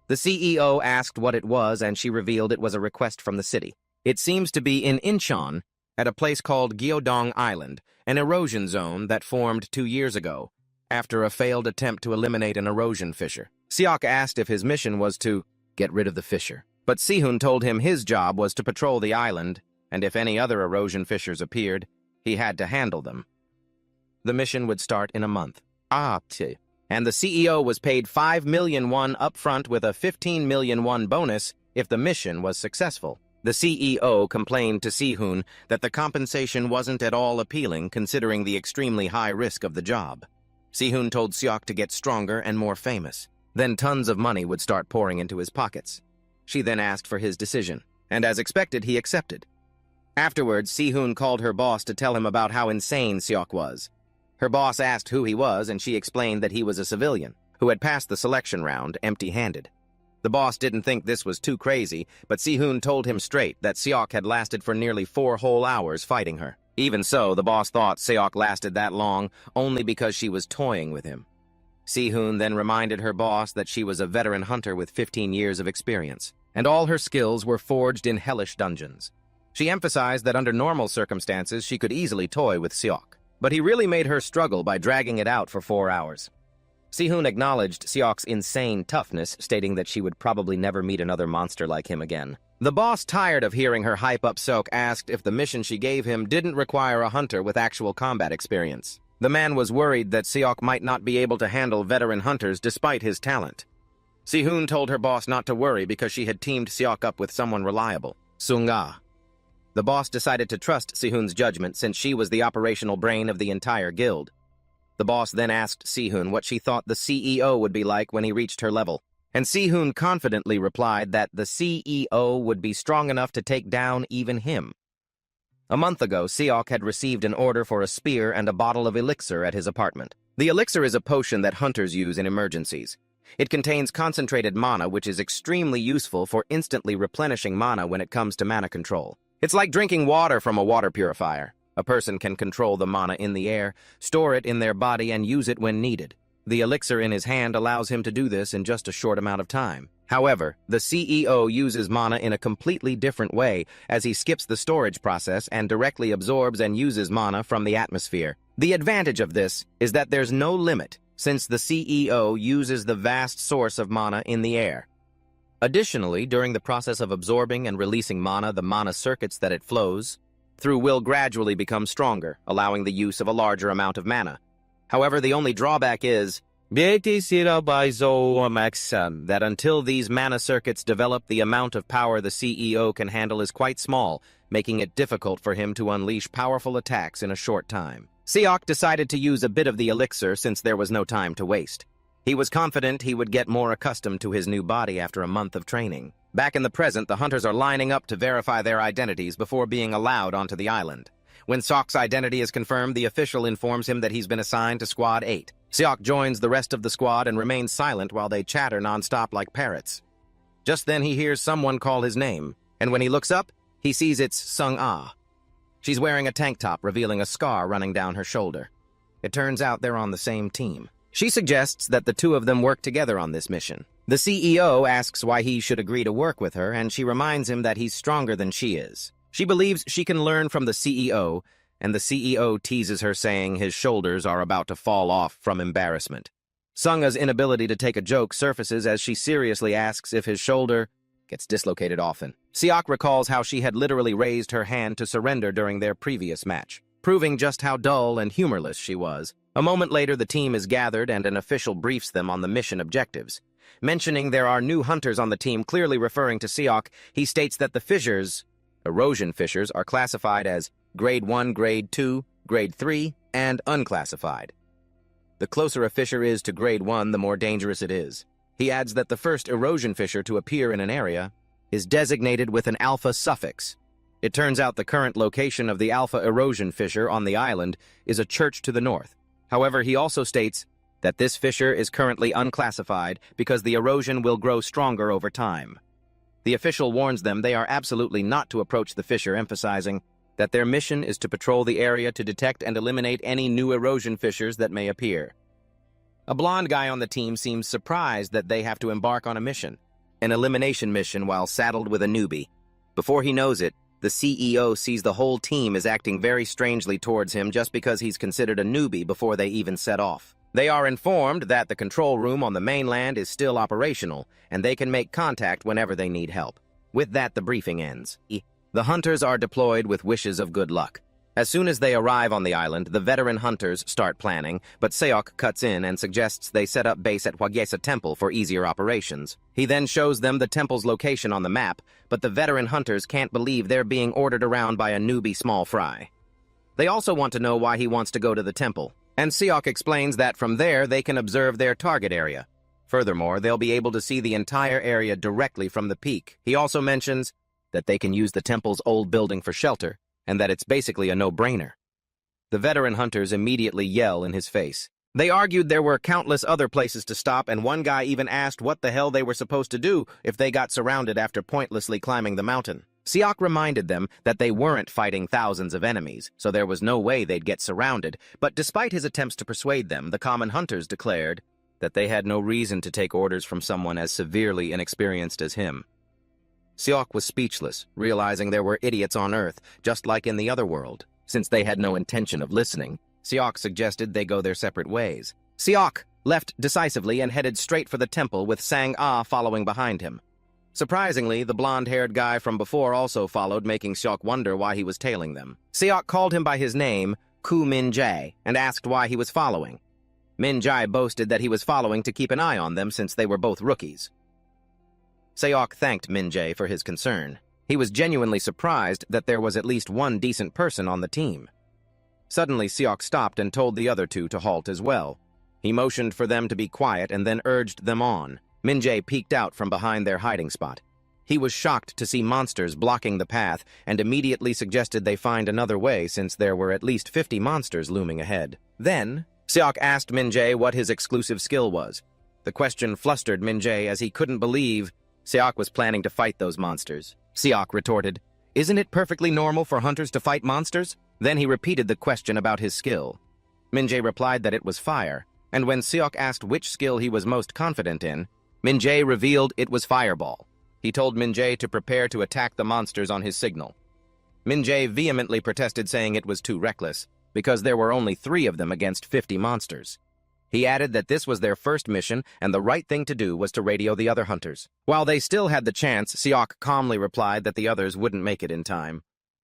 The CEO asked what it was, and she revealed it was a request from the city. It seems to be in Incheon, at a place called Gyeodong Island, an erosion zone that formed 2 years ago, after a failed attempt to eliminate an erosion fissure. Seok asked if his mission was to get rid of the fissure, but Sehun told him his job was to patrol the island, and if any other erosion fissures appeared, he had to handle them. The mission would start in a month. And the CEO was paid 5 million won upfront with a 15 million won bonus if the mission was successful. The CEO complained to Si-hoon that the compensation wasn't at all appealing considering the extremely high risk of the job. Si-hoon told Seok to get stronger and more famous. Then tons of money would start pouring into his pockets. She then asked for his decision, and as expected, he accepted. Afterwards, Si-hoon called her boss to tell him about how insane Seok was. Her boss asked who he was, and she explained that he was a civilian who had passed the selection round empty-handed. The boss didn't think this was too crazy, but Si-hoon told him straight that Seok had lasted for nearly 4 whole hours fighting her. Even so, the boss thought Seok lasted that long only because she was toying with him. Si-hoon then reminded her boss that she was a veteran hunter with 15 years of experience, and all her skills were forged in hellish dungeons. She emphasized that under normal circumstances she could easily toy with Seok, but he really made her struggle by dragging it out for 4 hours. Si-hoon acknowledged Seok's insane toughness, stating that she would probably never meet another monster like him again. The boss, tired of hearing her hype up Seok, asked if the mission she gave him didn't require a hunter with actual combat experience. The man was worried that Seok might not be able to handle veteran hunters despite his talent. Si-hoon told her boss not to worry because she had teamed Seok up with someone reliable, Sung-ah. The boss decided to trust Si-hoon's judgment since she was the operational brain of the entire guild. The boss then asked Si-hoon what she thought the CEO would be like when he reached her level, and Si-hoon confidently replied that the CEO would be strong enough to take down even him. A month ago, Seok had received an order for a spear and a bottle of elixir at his apartment. The elixir is a potion that hunters use in emergencies. It contains concentrated mana, which is extremely useful for instantly replenishing mana when it comes to mana control. It's like drinking water from a water purifier. A person can control the mana in the air, store it in their body, and use it when needed. The elixir in his hand allows him to do this in just a short amount of time. However, the CEO uses mana in a completely different way, as he skips the storage process and directly absorbs and uses mana from the atmosphere. The advantage of this is that there's no limit, since the CEO uses the vast source of mana in the air. Additionally, during the process of absorbing and releasing mana, the mana circuits that it flows through will gradually become stronger, allowing the use of a larger amount of mana. However, the only drawback is that until these mana circuits develop, the amount of power the CEO can handle is quite small, making it difficult for him to unleash powerful attacks in a short time. Seok decided to use a bit of the elixir since there was no time to waste. He was confident he would get more accustomed to his new body after a month of training. Back in the present, the hunters are lining up to verify their identities before being allowed onto the island. When Seok's identity is confirmed, the official informs him that he's been assigned to Squad 8. Seok joins the rest of the squad and remains silent while they chatter non-stop like parrots. Just then he hears someone call his name, and when he looks up, he sees it's Sung-ah. She's wearing a tank top, revealing a scar running down her shoulder. It turns out they're on the same team. She suggests that the two of them work together on this mission. The CEO asks why he should agree to work with her, and she reminds him that he's stronger than she is. She believes she can learn from the CEO, and the CEO teases her, saying his shoulders are about to fall off from embarrassment. Sung-ah's inability to take a joke surfaces as she seriously asks if his shoulder gets dislocated often. Seok recalls how she had literally raised her hand to surrender during their previous match, proving just how dull and humorless she was. A moment later, the team is gathered and an official briefs them on the mission objectives. Mentioning there are new hunters on the team, clearly referring to Seok, he states that the fissures, erosion fissures, are classified as Grade 1, Grade 2, Grade 3, and unclassified. The closer a fissure is to Grade 1, the more dangerous it is. He adds that the first erosion fissure to appear in an area is designated with an alpha suffix. It turns out the current location of the alpha erosion fissure on the island is a church to the north. However, he also states that this fissure is currently unclassified because the erosion will grow stronger over time. The official warns them they are absolutely not to approach the fissure, emphasizing that their mission is to patrol the area to detect and eliminate any new erosion fissures that may appear. A blonde guy on the team seems surprised that they have to embark on a mission, an elimination mission while saddled with a newbie. Before he knows it, the CEO sees the whole team is acting very strangely towards him just because he's considered a newbie before they even set off. They are informed that the control room on the mainland is still operational, and they can make contact whenever they need help. With that, the briefing ends. The hunters are deployed with wishes of good luck. As soon as they arrive on the island, the veteran hunters start planning, but Seok cuts in and suggests they set up base at Hwagesa Temple for easier operations. He then shows them the temple's location on the map, but the veteran hunters can't believe they're being ordered around by a newbie small fry. They also want to know why he wants to go to the temple, and Seok explains that from there they can observe their target area. Furthermore, they'll be able to see the entire area directly from the peak. He also mentions that they can use the temple's old building for shelter, and that it's basically a no-brainer. The veteran hunters immediately yell in his face. They argued there were countless other places to stop, and one guy even asked what the hell they were supposed to do if they got surrounded after pointlessly climbing the mountain. Seok reminded them that they weren't fighting thousands of enemies, so there was no way they'd get surrounded, but despite his attempts to persuade them, the common hunters declared that they had no reason to take orders from someone as severely inexperienced as him. Seok was speechless, realizing there were idiots on Earth, just like in the other world. Since they had no intention of listening, Seok suggested they go their separate ways. Seok left decisively and headed straight for the temple with Sang-ah following behind him. Surprisingly, the blonde-haired guy from before also followed, making Seok wonder why he was tailing them. Seok called him by his name, Ku Min-jae, and asked why he was following. Min-jae boasted that he was following to keep an eye on them since they were both rookies. Seok thanked Min-jae for his concern. He was genuinely surprised that there was at least one decent person on the team. Suddenly, Seok stopped and told the other two to halt as well. He motioned for them to be quiet and then urged them on. Min-jae peeked out from behind their hiding spot. He was shocked to see monsters blocking the path and immediately suggested they find another way since there were at least 50 monsters looming ahead. Then, Seok asked Min-jae what his exclusive skill was. The question flustered Min-jae as he couldn't believe Seok was planning to fight those monsters. Seok retorted, "Isn't it perfectly normal for hunters to fight monsters?" Then he repeated the question about his skill. Min-jae replied that it was fire, and when Seok asked which skill he was most confident in, Min-jae revealed it was fireball. He told Min-jae to prepare to attack the monsters on his signal. Min-jae vehemently protested, saying it was too reckless, because there were only 3 of them against 50 monsters. He added that this was their first mission, and the right thing to do was to radio the other hunters. While they still had the chance, Seok calmly replied that the others wouldn't make it in time.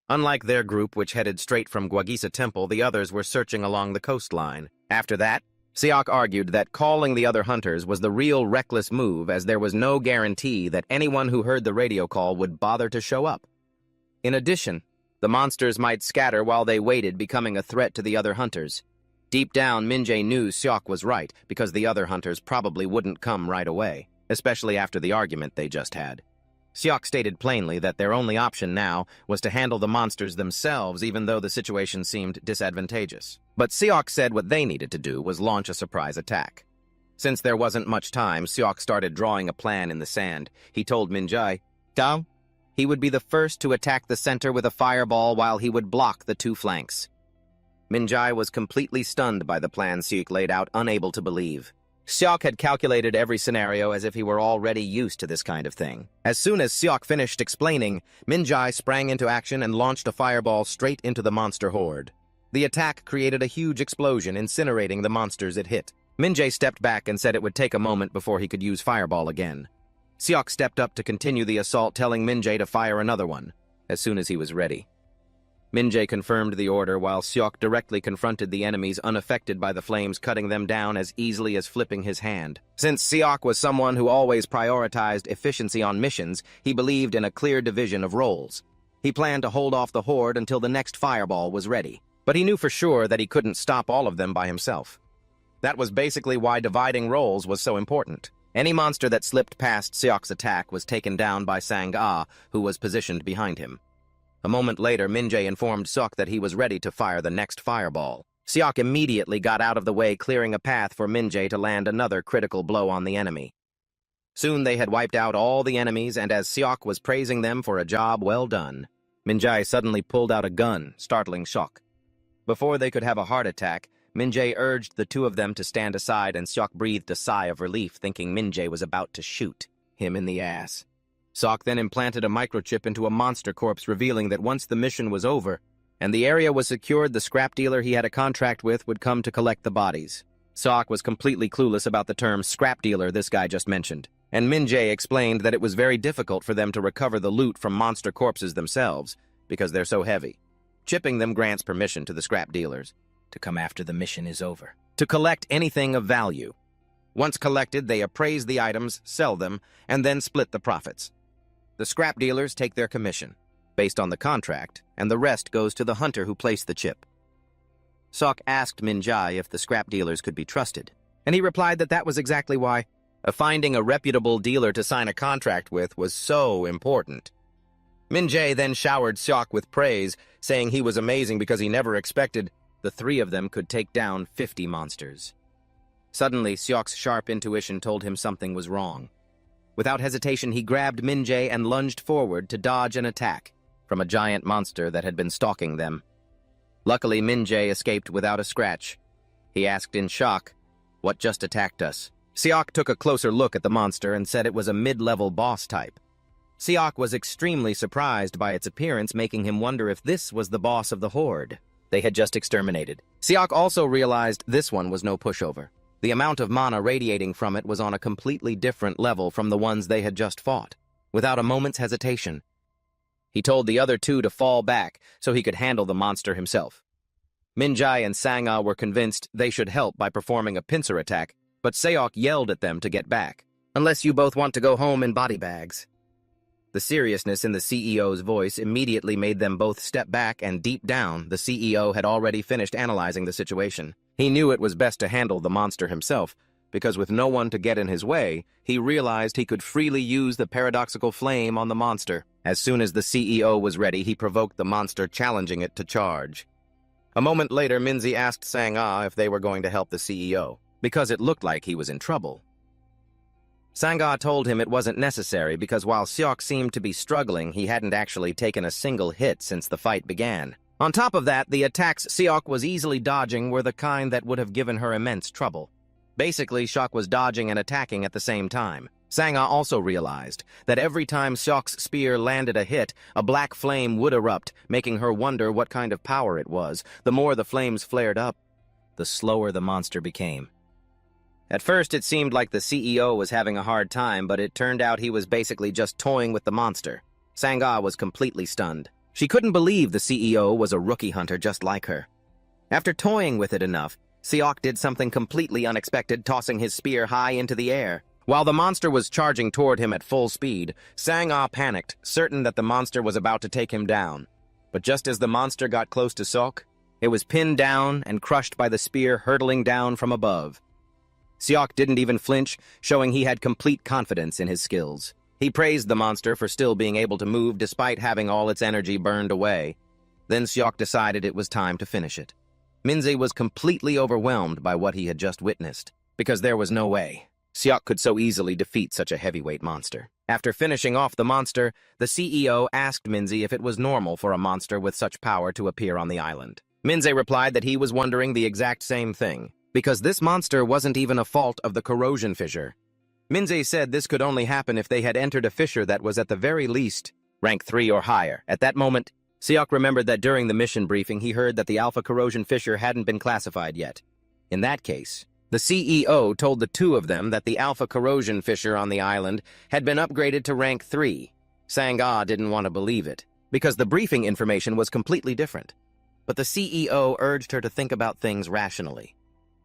Unlike their group, which headed straight from Hwagesa Temple, the others were searching along the coastline. After that, Seok argued that calling the other hunters was the real reckless move, as there was no guarantee that anyone who heard the radio call would bother to show up. In addition, the monsters might scatter while they waited, becoming a threat to the other hunters. Deep down, Min-jae knew Seok was right, because the other hunters probably wouldn't come right away, especially after the argument they just had. Seok stated plainly that their only option now was to handle the monsters themselves, even though the situation seemed disadvantageous. But Seok said what they needed to do was launch a surprise attack. Since there wasn't much time, Seok started drawing a plan in the sand. He told Min-jae, he would be the first to attack the center with a fireball while he would block the 2 flanks. Min-jae was completely stunned by the plan Seok laid out, unable to believe. Seok had calculated every scenario as if he were already used to this kind of thing. As soon as Seok finished explaining, Min-jae sprang into action and launched a fireball straight into the monster horde. The attack created a huge explosion, incinerating the monsters it hit. Min-jae stepped back and said it would take a moment before he could use fireball again. Seok stepped up to continue the assault, telling Min-jae to fire another one as soon as he was ready. Min-jae confirmed the order while Seok directly confronted the enemies unaffected by the flames, cutting them down as easily as flipping his hand. Since Seok was someone who always prioritized efficiency on missions, he believed in a clear division of roles. He planned to hold off the horde until the next fireball was ready, but he knew for sure that he couldn't stop all of them by himself. That was basically why dividing roles was so important. Any monster that slipped past Seok's attack was taken down by Sang-ah, who was positioned behind him. A moment later, Min-jae informed Seok that he was ready to fire the next fireball. Seok immediately got out of the way, clearing a path for Min-jae to land another critical blow on the enemy. Soon they had wiped out all the enemies, and as Seok was praising them for a job well done, Min-jae suddenly pulled out a gun, startling Seok. Before they could have a heart attack, Min-jae urged the 2 of them to stand aside, and Seok breathed a sigh of relief, thinking Min-jae was about to shoot him in the ass. Seok then implanted a microchip into a monster corpse, revealing that once the mission was over and the area was secured, the scrap dealer he had a contract with would come to collect the bodies. Seok was completely clueless about the term scrap dealer this guy just mentioned, and Min-jae explained that it was very difficult for them to recover the loot from monster corpses themselves because they're so heavy. Chipping them grants permission to the scrap dealers to come after the mission is over, to collect anything of value. Once collected, they appraise the items, sell them, and then split the profits. The scrap dealers take their commission, based on the contract, and the rest goes to the hunter who placed the chip. Sok asked Min-jae if the scrap dealers could be trusted, and he replied that that was exactly why. Finding a reputable dealer to sign a contract with was so important. Min-jae then showered Seok with praise, saying he was amazing because he never expected the three of them could take down 50 monsters. Suddenly, Seok's sharp intuition told him something was wrong. Without hesitation, he grabbed Min-jae and lunged forward to dodge an attack from a giant monster that had been stalking them. Luckily, Min-jae escaped without a scratch. He asked in shock, "What just attacked us?" Seok took a closer look at the monster and said it was a mid-level boss type. Seok was extremely surprised by its appearance, making him wonder if this was the boss of the horde they had just exterminated. Seok also realized this one was no pushover. The amount of mana radiating from it was on a completely different level from the ones they had just fought. Without a moment's hesitation, he told the other two to fall back so he could handle the monster himself. Min-jae and Sang-ah were convinced they should help by performing a pincer attack, but Seok yelled at them to get back. "Unless you both want to go home in body bags." The seriousness in the CEO's voice immediately made them both step back, and deep down, the CEO had already finished analyzing the situation. He knew it was best to handle the monster himself, because with no one to get in his way, he realized he could freely use the paradoxical flame on the monster. As soon as the CEO was ready, he provoked the monster, challenging it to charge. A moment later, Minzy asked Sang-ah if they were going to help the CEO, because it looked like he was in trouble. Sang-ah told him it wasn't necessary because while Seok seemed to be struggling, he hadn't actually taken a single hit since the fight began. On top of that, the attacks Seok was easily dodging were the kind that would have given her immense trouble. Basically, Seok was dodging and attacking at the same time. Sang-ah also realized that every time Seok's spear landed a hit, a black flame would erupt, making her wonder what kind of power it was. The more the flames flared up, the slower the monster became. At first, it seemed like the CEO was having a hard time, but it turned out he was basically just toying with the monster. Sang-ah was completely stunned. She couldn't believe the CEO was a rookie hunter just like her. After toying with it enough, Seok did something completely unexpected, tossing his spear high into the air. While the monster was charging toward him at full speed, Sang-ah panicked, certain that the monster was about to take him down. But just as the monster got close to Seok, it was pinned down and crushed by the spear hurtling down from above. Seok didn't even flinch, showing he had complete confidence in his skills. He praised the monster for still being able to move despite having all its energy burned away. Then Seok decided it was time to finish it. Minzy was completely overwhelmed by what he had just witnessed, because there was no way Seok could so easily defeat such a heavyweight monster. After finishing off the monster, the CEO asked Minzy if it was normal for a monster with such power to appear on the island. Minzy replied that he was wondering the exact same thing, because this monster wasn't even a fault of the corrosion fissure. Minzy said this could only happen if they had entered a fissure that was at the very least rank 3 or higher. At that moment, Seok remembered that during the mission briefing he heard that the Alpha Corrosion Fissure hadn't been classified yet. In that case, the CEO told the two of them that the Alpha Corrosion Fissure on the island had been upgraded to rank 3. Sang-ah didn't want to believe it, because the briefing information was completely different. But the CEO urged her to think about things rationally.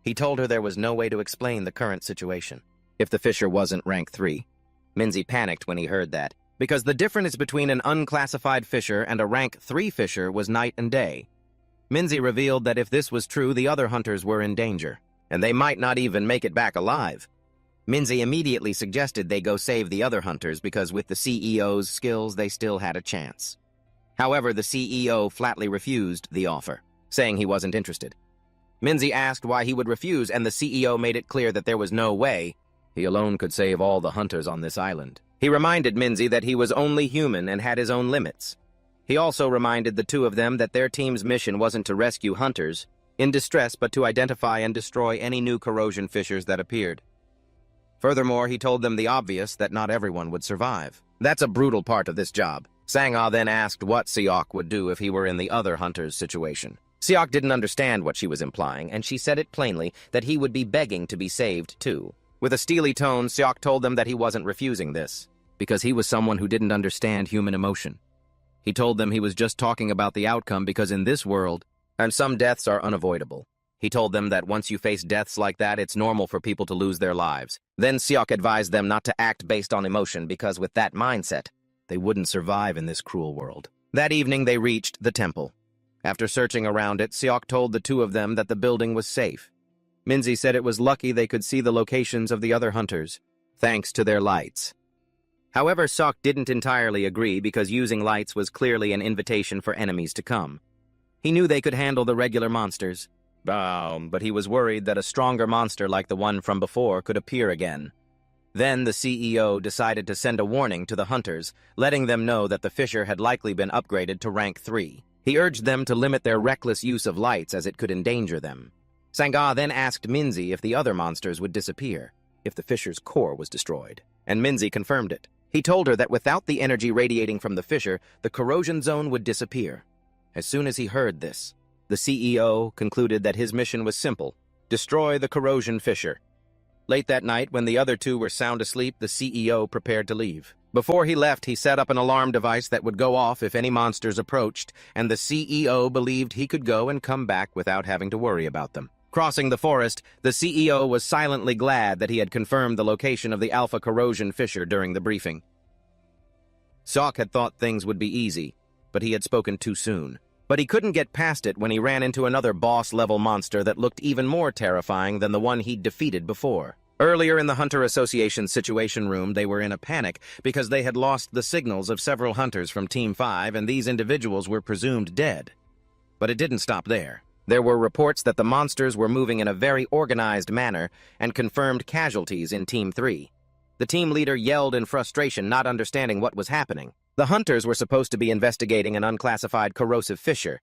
He told her there was no way to explain the current situation if the fissure wasn't rank 3. Minzy panicked when he heard that, because the difference between an unclassified fissure and a rank 3 fissure was night and day. Minzy revealed that if this was true, the other hunters were in danger, and they might not even make it back alive. Minzy immediately suggested they go save the other hunters because with the CEO's skills, they still had a chance. However, the CEO flatly refused the offer, saying he wasn't interested. Minzy asked why he would refuse, and the CEO made it clear that there was no way he alone could save all the hunters on this island. He reminded Minzy that he was only human and had his own limits. He also reminded the two of them that their team's mission wasn't to rescue hunters in distress, but to identify and destroy any new corrosion fissures that appeared. Furthermore, he told them the obvious, that not everyone would survive. That's a brutal part of this job. Sang-ah then asked what Seok would do if he were in the other hunter's situation. Seok didn't understand what she was implying, and she said it plainly that he would be begging to be saved too. With a steely tone, Seok told them that he wasn't refusing this, because he was someone who didn't understand human emotion. He told them he was just talking about the outcome because in this world, and some deaths are unavoidable. He told them that once you face deaths like that, it's normal for people to lose their lives. Then Seok advised them not to act based on emotion because with that mindset, they wouldn't survive in this cruel world. That evening, they reached the temple. After searching around it, Seok told the two of them that the building was safe. Minzy said it was lucky they could see the locations of the other hunters, thanks to their lights. However, Seok didn't entirely agree because using lights was clearly an invitation for enemies to come. He knew they could handle the regular monsters, but he was worried that a stronger monster like the one from before could appear again. Then the CEO decided to send a warning to the hunters, letting them know that the fisher had likely been upgraded to rank 3. He urged them to limit their reckless use of lights as it could endanger them. Sangha then asked Minzy if the other monsters would disappear, if the fisher's core was destroyed, and Minzy confirmed it. He told her that without the energy radiating from the fisher, the corrosion zone would disappear. As soon as he heard this, the CEO concluded that his mission was simple: destroy the corrosion fisher. Late that night, when the other two were sound asleep, the CEO prepared to leave. Before he left, he set up an alarm device that would go off if any monsters approached, and the CEO believed he could go and come back without having to worry about them. Crossing the forest, the CEO was silently glad that he had confirmed the location of the Alpha Corrosion Fisher during the briefing. Seok had thought things would be easy, but he had spoken too soon. But he couldn't get past it when he ran into another boss-level monster that looked even more terrifying than the one he'd defeated before. Earlier in the Hunter Association's Situation Room, they were in a panic because they had lost the signals of several hunters from Team 5, and these individuals were presumed dead. But it didn't stop there. There were reports that the monsters were moving in a very organized manner and confirmed casualties in Team 3. The team leader yelled in frustration, not understanding what was happening. The hunters were supposed to be investigating an unclassified corrosive fissure.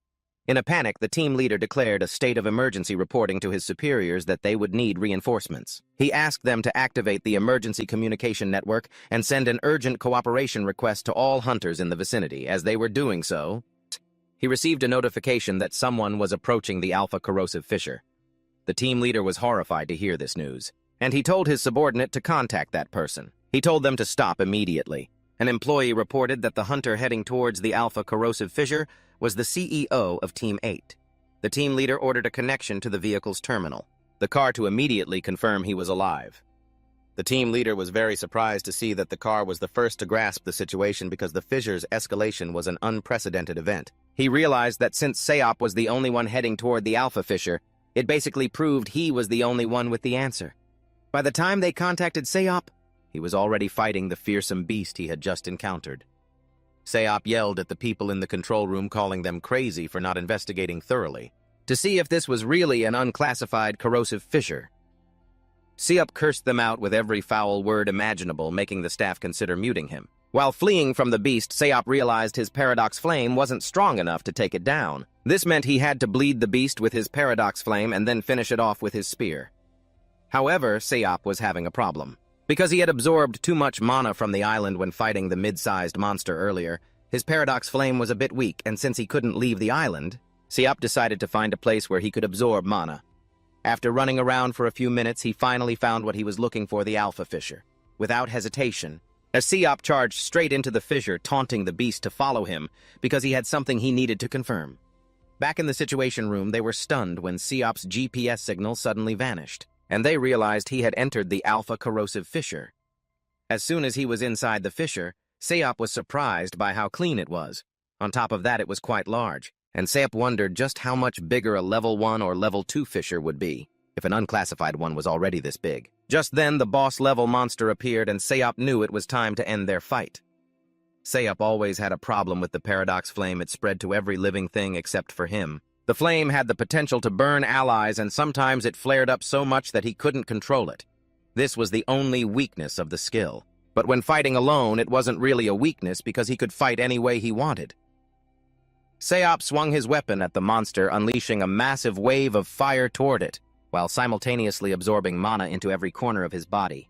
In a panic, the team leader declared a state of emergency, reporting to his superiors that they would need reinforcements. He asked them to activate the emergency communication network and send an urgent cooperation request to all hunters in the vicinity. As they were doing so, he received a notification that someone was approaching the Alpha Corrosive Fissure. The team leader was horrified to hear this news, and he told his subordinate to contact that person. He told them to stop immediately. An employee reported that the hunter heading towards the Alpha Corrosive Fissure was the CEO of Team 8. The team leader ordered a connection to the vehicle's terminal, the car to immediately confirm he was alive. The team leader was very surprised to see that the car was the first to grasp the situation because the fissure's escalation was an unprecedented event. He realized that since Seop was the only one heading toward the Alpha Fissure, it basically proved he was the only one with the answer. By the time they contacted Seop, he was already fighting the fearsome beast he had just encountered. Seop yelled at the people in the control room, calling them crazy for not investigating thoroughly to see if this was really an unclassified corrosive fissure. Seop cursed them out with every foul word imaginable, making the staff consider muting him. While fleeing from the beast, Seop realized his paradox flame wasn't strong enough to take it down. This meant he had to bleed the beast with his paradox flame and then finish it off with his spear. However, Seop was having a problem. Because he had absorbed too much mana from the island when fighting the mid-sized monster earlier, his paradox flame was a bit weak, and since he couldn't leave the island, Seop decided to find a place where he could absorb mana. After running around for a few minutes, he finally found what he was looking for, the Alpha Fissure. Without hesitation, Seop charged straight into the fissure, taunting the beast to follow him because he had something he needed to confirm. Back in the Situation Room, they were stunned when Seop's GPS signal suddenly vanished, and they realized he had entered the Alpha Corrosive Fissure. As soon as he was inside the fissure, Seop was surprised by how clean it was. On top of that, it was quite large, and Seop wondered just how much bigger a level 1 or level 2 fissure would be, if an unclassified one was already this big. Just then, the boss-level monster appeared, and Seop knew it was time to end their fight. Seop always had a problem with the paradox flame. It spread to every living thing except for him. The flame had the potential to burn allies, and sometimes it flared up so much that he couldn't control it. This was the only weakness of the skill. But when fighting alone, it wasn't really a weakness because he could fight any way he wanted. Seop swung his weapon at the monster, unleashing a massive wave of fire toward it, while simultaneously absorbing mana into every corner of his body.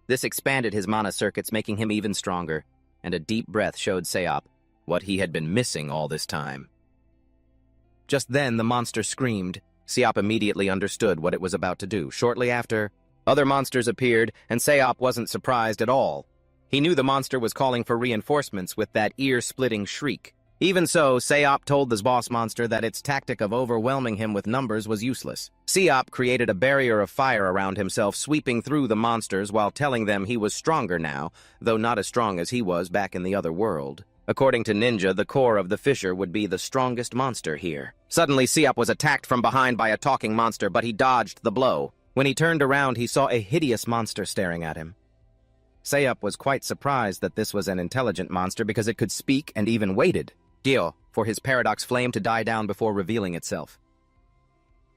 This expanded his mana circuits, making him even stronger, and a deep breath showed Seop what he had been missing all this time. Just then, the monster screamed. Seop immediately understood what it was about to do. Shortly after, other monsters appeared, and Seop wasn't surprised at all. He knew the monster was calling for reinforcements with that ear-splitting shriek. Even so, Seop told the boss monster that its tactic of overwhelming him with numbers was useless. Seop created a barrier of fire around himself, sweeping through the monsters while telling them he was stronger now, though not as strong as he was back in the other world. According to Ninja, the core of the fissure would be the strongest monster here. Suddenly, Seop was attacked from behind by a talking monster, but he dodged the blow. When he turned around, he saw a hideous monster staring at him. Seop was quite surprised that this was an intelligent monster because it could speak and even waited. Dio, for his paradox flame to die down before revealing itself.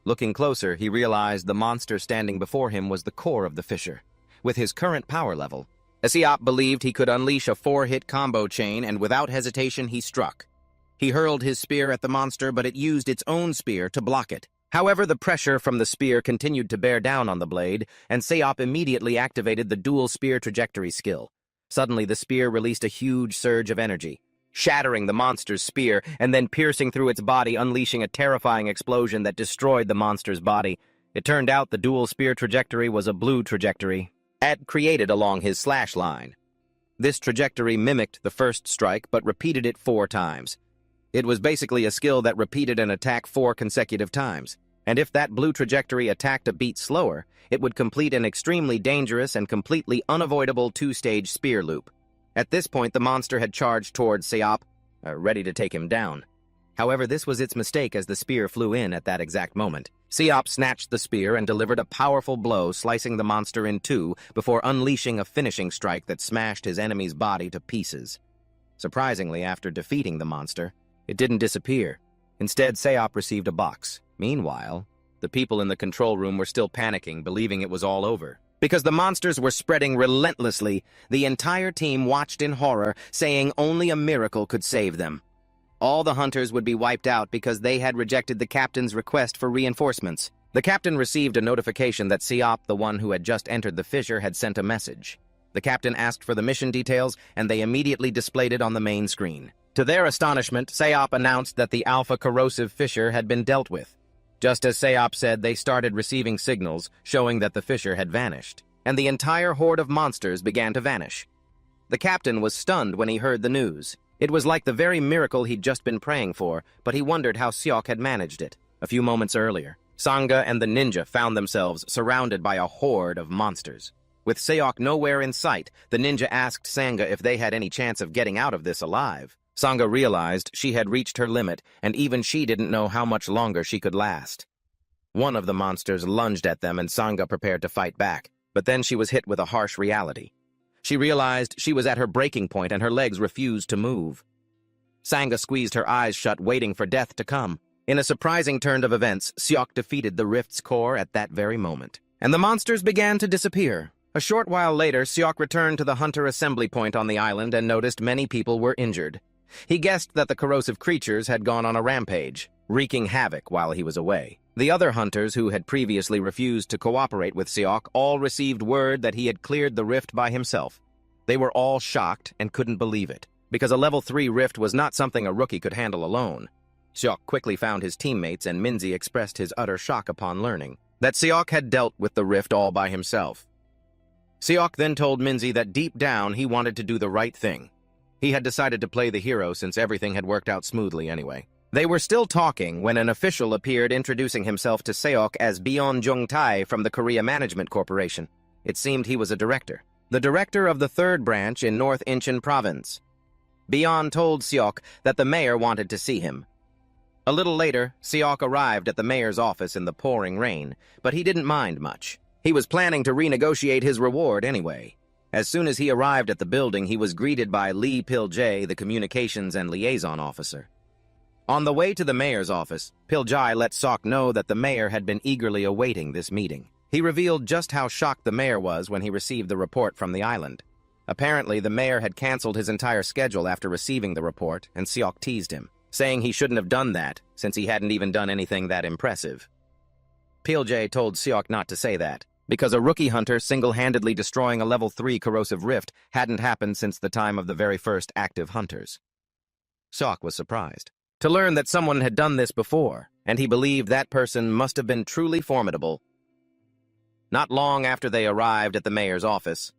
Looking closer, he realized the monster standing before him was the core of the fissure. With his current power level, Seop believed he could unleash a 4-hit combo chain, and without hesitation he struck. He hurled his spear at the monster, but it used its own spear to block it. However, the pressure from the spear continued to bear down on the blade, and Seop immediately activated the dual spear trajectory skill. Suddenly, the spear released a huge surge of energy, shattering the monster's spear and then piercing through its body, unleashing a terrifying explosion that destroyed the monster's body. It turned out the dual spear trajectory was a blue trajectory, created along his slash line. This trajectory mimicked the first strike, but repeated it 4 times. It was basically a skill that repeated an attack 4 consecutive times, and if that blue trajectory attacked a beat slower, it would complete an extremely dangerous and completely unavoidable 2-stage spear loop. At this point, the monster had charged towards Seop, ready to take him down. However, this was its mistake as the spear flew in at that exact moment. Seop snatched the spear and delivered a powerful blow, slicing the monster in 2 before unleashing a finishing strike that smashed his enemy's body to pieces. Surprisingly, after defeating the monster, it didn't disappear. Instead, Seop received a box. Meanwhile, the people in the control room were still panicking, believing it was all over. Because the monsters were spreading relentlessly, the entire team watched in horror, saying only a miracle could save them. All the hunters would be wiped out because they had rejected the captain's request for reinforcements. The captain received a notification that Seop, the one who had just entered the fissure, had sent a message. The captain asked for the mission details, and they immediately displayed it on the main screen. To their astonishment, Seop announced that the alpha corrosive fissure had been dealt with. Just as Seop said, they started receiving signals showing that the fissure had vanished, and the entire horde of monsters began to vanish. The captain was stunned when he heard the news. It was like the very miracle he'd just been praying for, but he wondered how Seok had managed it. A few moments earlier, Sangha and the ninja found themselves surrounded by a horde of monsters. With Seok nowhere in sight, the ninja asked Sangha if they had any chance of getting out of this alive. Sangha realized she had reached her limit, and even she didn't know how much longer she could last. One of the monsters lunged at them, and Sangha prepared to fight back, but then she was hit with a harsh reality. She realized she was at her breaking point, and her legs refused to move. Sangha squeezed her eyes shut, waiting for death to come. In a surprising turn of events, Seok defeated the rift's core at that very moment, and the monsters began to disappear. A short while later, Seok returned to the hunter assembly point on the island and noticed many people were injured. He guessed that the corrosive creatures had gone on a rampage, wreaking havoc while he was away. The other hunters who had previously refused to cooperate with Seok all received word that he had cleared the rift by himself. They were all shocked and couldn't believe it, because a level 3 rift was not something a rookie could handle alone. Seok quickly found his teammates, and Minzy expressed his utter shock upon learning that Seok had dealt with the rift all by himself. Seok then told Minzy that deep down he wanted to do the right thing. He had decided to play the hero since everything had worked out smoothly anyway. They were still talking when an official appeared introducing himself to Seok as Byeon Jung-tae from the Korea Management Corporation. It seemed he was a director. The director of the 3rd branch in North Incheon Province. Byeon told Seok that the mayor wanted to see him. A little later, Seok arrived at the mayor's office in the pouring rain, but he didn't mind much. He was planning to renegotiate his reward anyway. As soon as he arrived at the building, he was greeted by Lee Pil-jae, the communications and liaison officer. On the way to the mayor's office, Pil-jae let Seok know that the mayor had been eagerly awaiting this meeting. He revealed just how shocked the mayor was when he received the report from the island. Apparently, the mayor had canceled his entire schedule after receiving the report, and Seok teased him, saying he shouldn't have done that, since he hadn't even done anything that impressive. Pil-jae told Seok not to say that, because a rookie hunter single-handedly destroying a level 3 corrosive rift hadn't happened since the time of the very first active hunters. Seok was surprised to learn that someone had done this before, and he believed that person must have been truly formidable. Not long after they arrived at the mayor's office,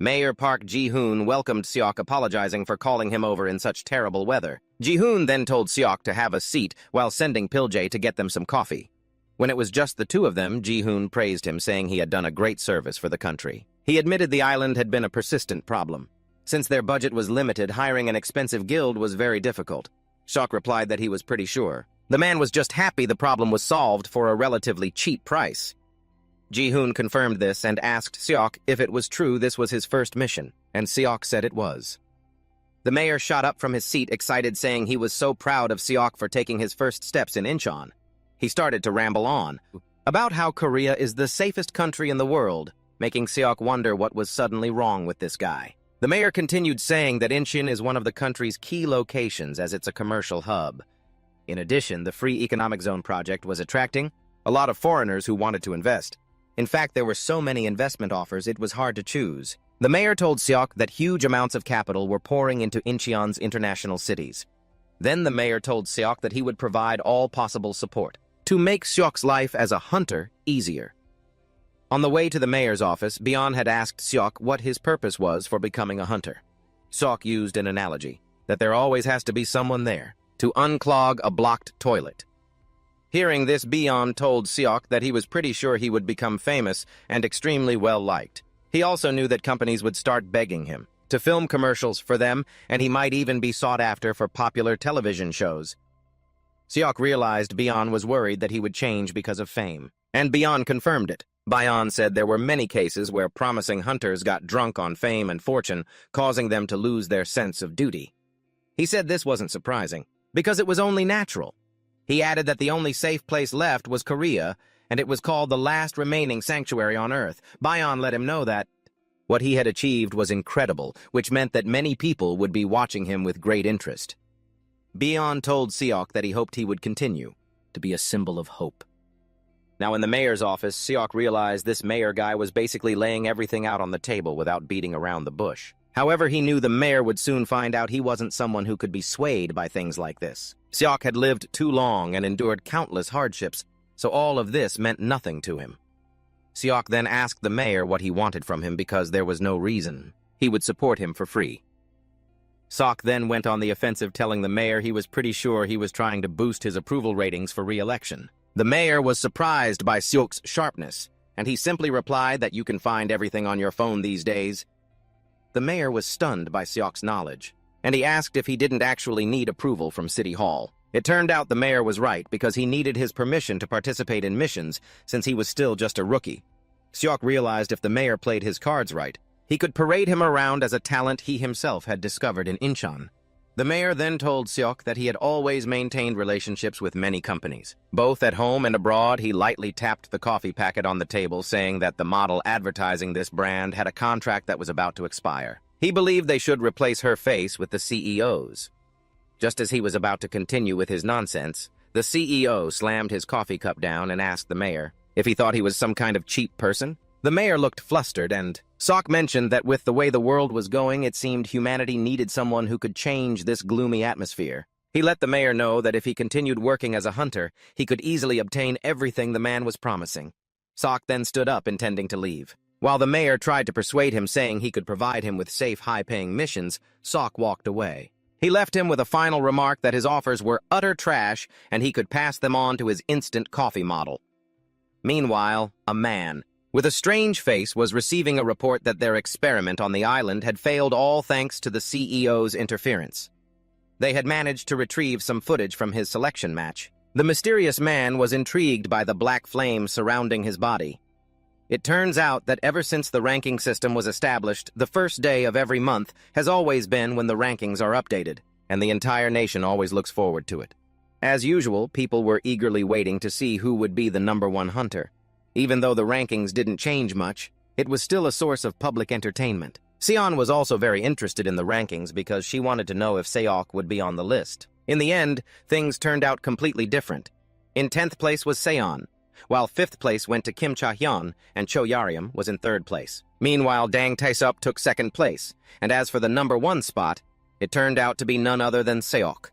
Mayor Park Ji-hoon welcomed Seok, apologizing for calling him over in such terrible weather. Ji-hoon then told Seok to have a seat while sending Piljae to get them some coffee. When it was just the two of them, Ji-hoon praised him, saying he had done a great service for the country. He admitted the island had been a persistent problem. Since their budget was limited, hiring an expensive guild was very difficult. Seok replied that he was pretty sure. The man was just happy the problem was solved for a relatively cheap price. Ji-hoon confirmed this and asked Seok if it was true this was his first mission, and Seok said it was. The mayor shot up from his seat, excited, saying he was so proud of Seok for taking his first steps in Incheon. He started to ramble on about how Korea is the safest country in the world, making Seok wonder what was suddenly wrong with this guy. The mayor continued saying that Incheon is one of the country's key locations as it's a commercial hub. In addition, the Free Economic Zone project was attracting a lot of foreigners who wanted to invest. In fact, there were so many investment offers it was hard to choose. The mayor told Seok that huge amounts of capital were pouring into Incheon's international cities. Then the mayor told Seok that he would provide all possible support to make Seok's life as a hunter easier. On the way to the mayor's office, Bion had asked Seok what his purpose was for becoming a hunter. Seok used an analogy that there always has to be someone there to unclog a blocked toilet. Hearing this, Bion told Seok that he was pretty sure he would become famous and extremely well-liked. He also knew that companies would start begging him to film commercials for them, and he might even be sought after for popular television shows. Seok realized Bion was worried that he would change because of fame, and Bion confirmed it. Bion said there were many cases where promising hunters got drunk on fame and fortune, causing them to lose their sense of duty. He said this wasn't surprising, because it was only natural. He added that the only safe place left was Korea, and it was called the last remaining sanctuary on Earth. Bion let him know that what he had achieved was incredible, which meant that many people would be watching him with great interest. Bion told Seok that he hoped he would continue to be a symbol of hope. Now in the mayor's office, Seok realized this mayor guy was basically laying everything out on the table without beating around the bush. However, he knew the mayor would soon find out he wasn't someone who could be swayed by things like this. Seok had lived too long and endured countless hardships, so all of this meant nothing to him. Seok then asked the mayor what he wanted from him because there was no reason. He would support him for free. Seok then went on the offensive, telling the mayor he was pretty sure he was trying to boost his approval ratings for re-election. The mayor was surprised by Seok's sharpness, and he simply replied that you can find everything on your phone these days. The mayor was stunned by Seok's knowledge, and he asked if he didn't actually need approval from City Hall. It turned out the mayor was right because he needed his permission to participate in missions since he was still just a rookie. Seok realized if the mayor played his cards right, he could parade him around as a talent he himself had discovered in Incheon. The mayor then told Seok that he had always maintained relationships with many companies. Both at home and abroad, he lightly tapped the coffee packet on the table, saying that the model advertising this brand had a contract that was about to expire. He believed they should replace her face with the CEO's. Just as he was about to continue with his nonsense, the CEO slammed his coffee cup down and asked the mayor if he thought he was some kind of cheap person. The mayor looked flustered, and Seok mentioned that with the way the world was going, it seemed humanity needed someone who could change this gloomy atmosphere. He let the mayor know that if he continued working as a hunter, he could easily obtain everything the man was promising. Seok then stood up, intending to leave. While the mayor tried to persuade him, saying he could provide him with safe, high-paying missions, Seok walked away. He left him with a final remark that his offers were utter trash and he could pass them on to his instant coffee model. Meanwhile, a man with a strange face was receiving a report that their experiment on the island had failed, all thanks to the CEO's interference. They had managed to retrieve some footage from his selection match. The mysterious man was intrigued by the black flame surrounding his body. It turns out that ever since the ranking system was established, the first day of every month has always been when the rankings are updated, and the entire nation always looks forward to it. As usual, people were eagerly waiting to see who would be the #1 hunter. Even though the rankings didn't change much, it was still a source of public entertainment. Seon was also very interested in the rankings because she wanted to know if Seok would be on the list. In the end, things turned out completely different. In 10th place was Seon, while 5th place went to Kim Cha-hyun, and Cho Yariam was in 3rd place. Meanwhile, Dang Tae-sup took 2nd place, and as for the #1 spot, it turned out to be none other than Seok.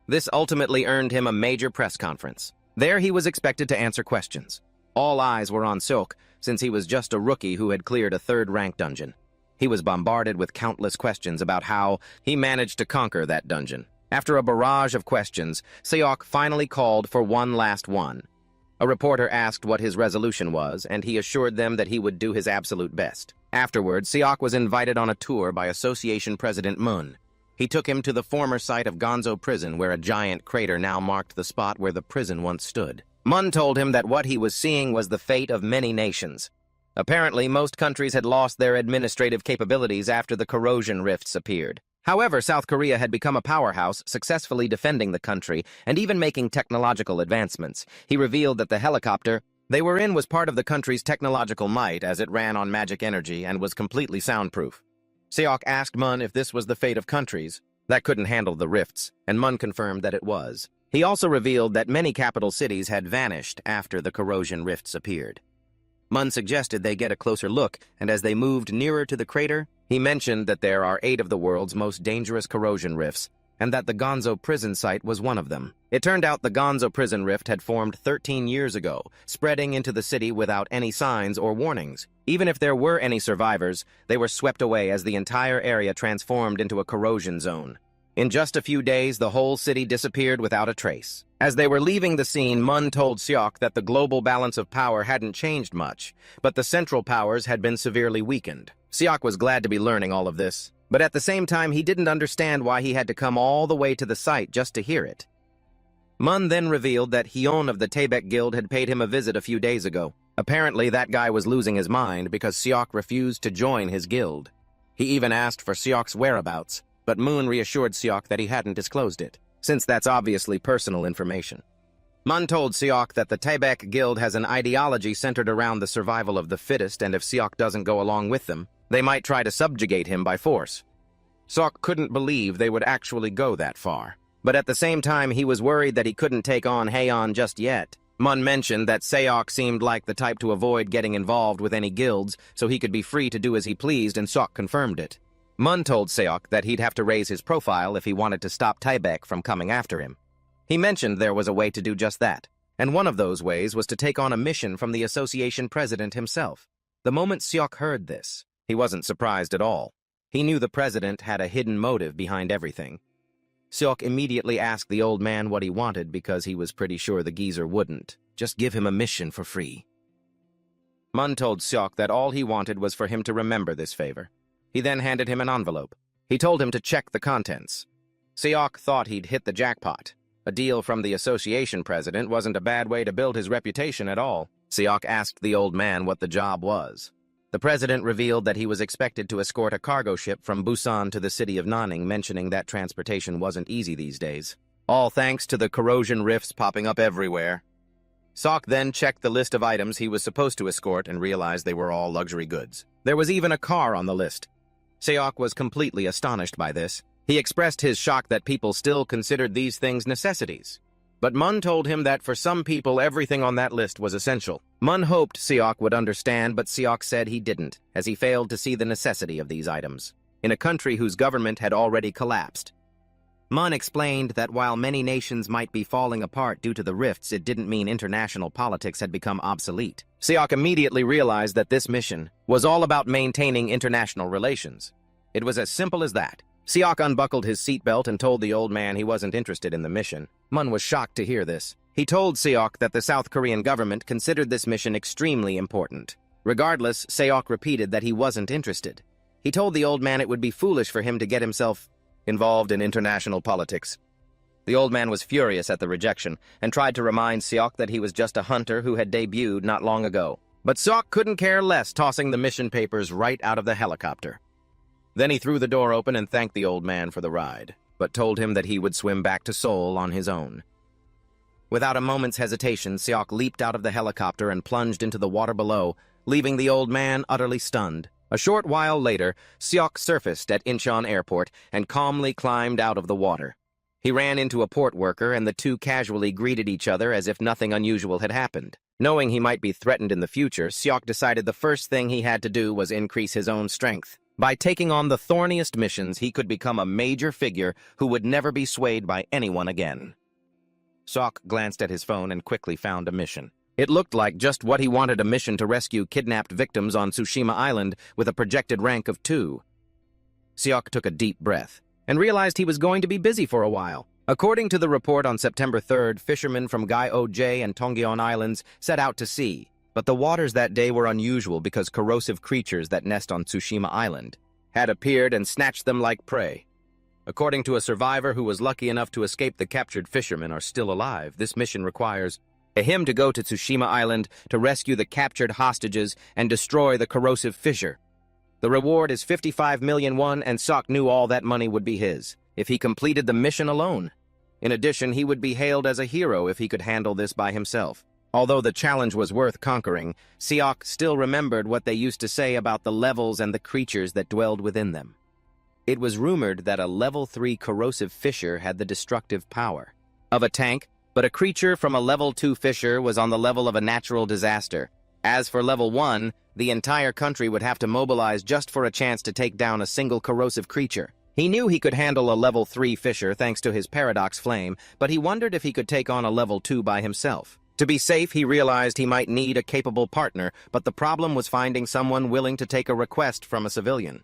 This ultimately earned him a major press conference. There he was expected to answer questions. All eyes were on Seok, since he was just a rookie who had cleared a 3rd-rank dungeon. He was bombarded with countless questions about how he managed to conquer that dungeon. After a barrage of questions, Seok finally called for one last one. A reporter asked what his resolution was, and he assured them that he would do his absolute best. Afterward, Seok was invited on a tour by Association President Moon. He took him to the former site of Gonzo Prison, where a giant crater now marked the spot where the prison once stood. Mun told him that what he was seeing was the fate of many nations. Apparently, most countries had lost their administrative capabilities after the corrosion rifts appeared. However, South Korea had become a powerhouse, successfully defending the country and even making technological advancements. He revealed that the helicopter they were in was part of the country's technological might, as it ran on magic energy and was completely soundproof. Seok asked Mun if this was the fate of countries that couldn't handle the rifts, and Mun confirmed that it was. He also revealed that many capital cities had vanished after the corrosion rifts appeared. Mun suggested they get a closer look, and as they moved nearer to the crater, he mentioned that there are 8 of the world's most dangerous corrosion rifts, and that the Gonzo prison site was one of them. It turned out the Gonzo prison rift had formed 13 years ago, spreading into the city without any signs or warnings. Even if there were any survivors, they were swept away as the entire area transformed into a corrosion zone. In just a few days, the whole city disappeared without a trace. As they were leaving the scene, Mun told Seok that the global balance of power hadn't changed much, but the central powers had been severely weakened. Seok was glad to be learning all of this, but at the same time he didn't understand why he had to come all the way to the site just to hear it. Mun then revealed that Hyun of the Taebaek Guild had paid him a visit a few days ago. Apparently that guy was losing his mind because Seok refused to join his guild. He even asked for Seok's whereabouts, but Moon reassured Seok that he hadn't disclosed it, since that's obviously personal information. Mun told Seok that the Taebaek Guild has an ideology centered around the survival of the fittest, and if Seok doesn't go along with them, they might try to subjugate him by force. Seok couldn't believe they would actually go that far, but at the same time he was worried that he couldn't take on Haeon just yet. Mun mentioned that Seok seemed like the type to avoid getting involved with any guilds, so he could be free to do as he pleased, and Seok confirmed it. Mun told Seok that he'd have to raise his profile if he wanted to stop Taebaek from coming after him. He mentioned there was a way to do just that, and one of those ways was to take on a mission from the association president himself. The moment Seok heard this, he wasn't surprised at all. He knew the president had a hidden motive behind everything. Seok immediately asked the old man what he wanted because he was pretty sure the geezer wouldn't. Just give him a mission for free. Mun told Seok that all he wanted was for him to remember this favor. He then handed him an envelope. He told him to check the contents. Seok thought he'd hit the jackpot. A deal from the association president wasn't a bad way to build his reputation at all. Seok asked the old man what the job was. The president revealed that he was expected to escort a cargo ship from Busan to the city of Nanning, mentioning that transportation wasn't easy these days. All thanks to the corrosion rifts popping up everywhere. Seok then checked the list of items he was supposed to escort and realized they were all luxury goods. There was even a car on the list. Seok was completely astonished by this. He expressed his shock that people still considered these things necessities. But Mun told him that for some people everything on that list was essential. Mun hoped Seok would understand, but Seok said he didn't, as he failed to see the necessity of these items, in a country whose government had already collapsed. Mun explained that while many nations might be falling apart due to the rifts, it didn't mean international politics had become obsolete. Seok immediately realized that this mission was all about maintaining international relations. It was as simple as that. Seok unbuckled his seatbelt and told the old man he wasn't interested in the mission. Mun was shocked to hear this. He told Seok that the South Korean government considered this mission extremely important. Regardless, Seok repeated that he wasn't interested. He told the old man it would be foolish for him to get himself involved in international politics. The old man was furious at the rejection and tried to remind Seok that he was just a hunter who had debuted not long ago. But Seok couldn't care less, tossing the mission papers right out of the helicopter. Then he threw the door open and thanked the old man for the ride, but told him that he would swim back to Seoul on his own. Without a moment's hesitation, Seok leaped out of the helicopter and plunged into the water below, leaving the old man utterly stunned. A short while later, Seok surfaced at Incheon Airport and calmly climbed out of the water. He ran into a port worker, and the two casually greeted each other as if nothing unusual had happened. Knowing he might be threatened in the future, Seok decided the first thing he had to do was increase his own strength. By taking on the thorniest missions, he could become a major figure who would never be swayed by anyone again. Seok glanced at his phone and quickly found a mission. It looked like just what he wanted: a mission to rescue kidnapped victims on Tsushima Island with a projected rank of 2. Seok took a deep breath and realized he was going to be busy for a while. According to the report on September 3rd, fishermen from Gyeongju and Tongyeon Islands set out to sea, but the waters that day were unusual because corrosive creatures that nest on Tsushima Island had appeared and snatched them like prey. According to a survivor who was lucky enough to escape, the captured fishermen are still alive. This mission requires him to go to Tsushima Island to rescue the captured hostages and destroy the corrosive fissure. The reward is 55 million won, and Seok knew all that money would be his if he completed the mission alone. In addition, he would be hailed as a hero if he could handle this by himself. Although the challenge was worth conquering, Seok still remembered what they used to say about the levels and the creatures that dwelled within them. It was rumored that a level 3 corrosive fissure had the destructive power of a tank, but a creature from a level 2 fissure was on the level of a natural disaster. As for level 1, the entire country would have to mobilize just for a chance to take down a single corrosive creature. He knew he could handle a level 3 fissure thanks to his paradox flame, but he wondered if he could take on a level 2 by himself. To be safe, he realized he might need a capable partner, but the problem was finding someone willing to take a request from a civilian.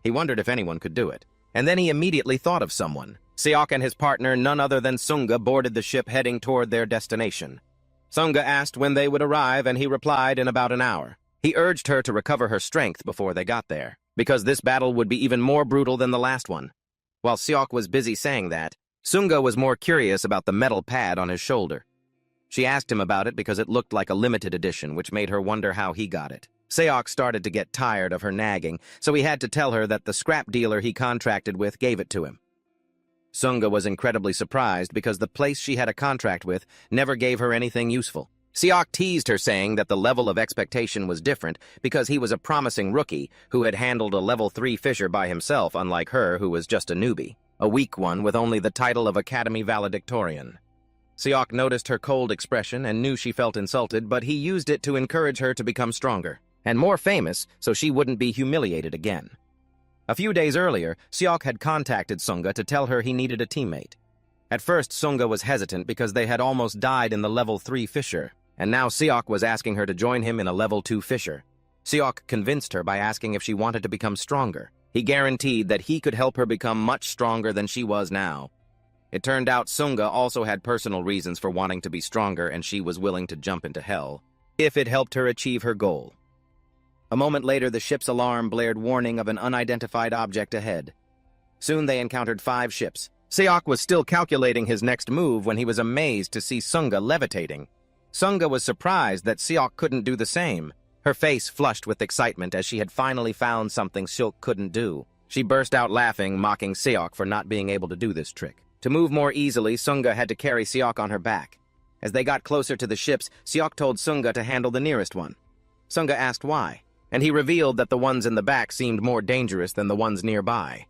He wondered if anyone could do it, and then he immediately thought of someone. Seok and his partner, none other than Sunga, boarded the ship heading toward their destination. Sunga asked when they would arrive, and he replied in about an hour. He urged her to recover her strength before they got there, because this battle would be even more brutal than the last one. While Seok was busy saying that, Sunga was more curious about the metal pad on his shoulder. She asked him about it because it looked like a limited edition, which made her wonder how he got it. Seok started to get tired of her nagging, so he had to tell her that the scrap dealer he contracted with gave it to him. Sunga was incredibly surprised because the place she had a contract with never gave her anything useful. Seok teased her, saying that the level of expectation was different because he was a promising rookie who had handled a level 3 fissure by himself, unlike her, who was just a newbie, a weak one with only the title of Academy Valedictorian. Seok noticed her cold expression and knew she felt insulted, but he used it to encourage her to become stronger and more famous so she wouldn't be humiliated again. A few days earlier, Seok had contacted Sunga to tell her he needed a teammate. At first, Sunga was hesitant because they had almost died in the level 3 fissure, and now Seok was asking her to join him in a level 2 fissure. Seok convinced her by asking if she wanted to become stronger. He guaranteed that he could help her become much stronger than she was now. It turned out Sunga also had personal reasons for wanting to be stronger, and she was willing to jump into hell if it helped her achieve her goal. A moment later, the ship's alarm blared, warning of an unidentified object ahead. Soon they encountered 5 ships. Seok was still calculating his next move when he was amazed to see Sunga levitating. Sunga was surprised that Seok couldn't do the same. Her face flushed with excitement as she had finally found something Seok couldn't do. She burst out laughing, mocking Seok for not being able to do this trick. To move more easily, Sunga had to carry Seok on her back. As they got closer to the ships, Seok told Sunga to handle the nearest one. Sunga asked why, and he revealed that the ones in the back seemed more dangerous than the ones nearby.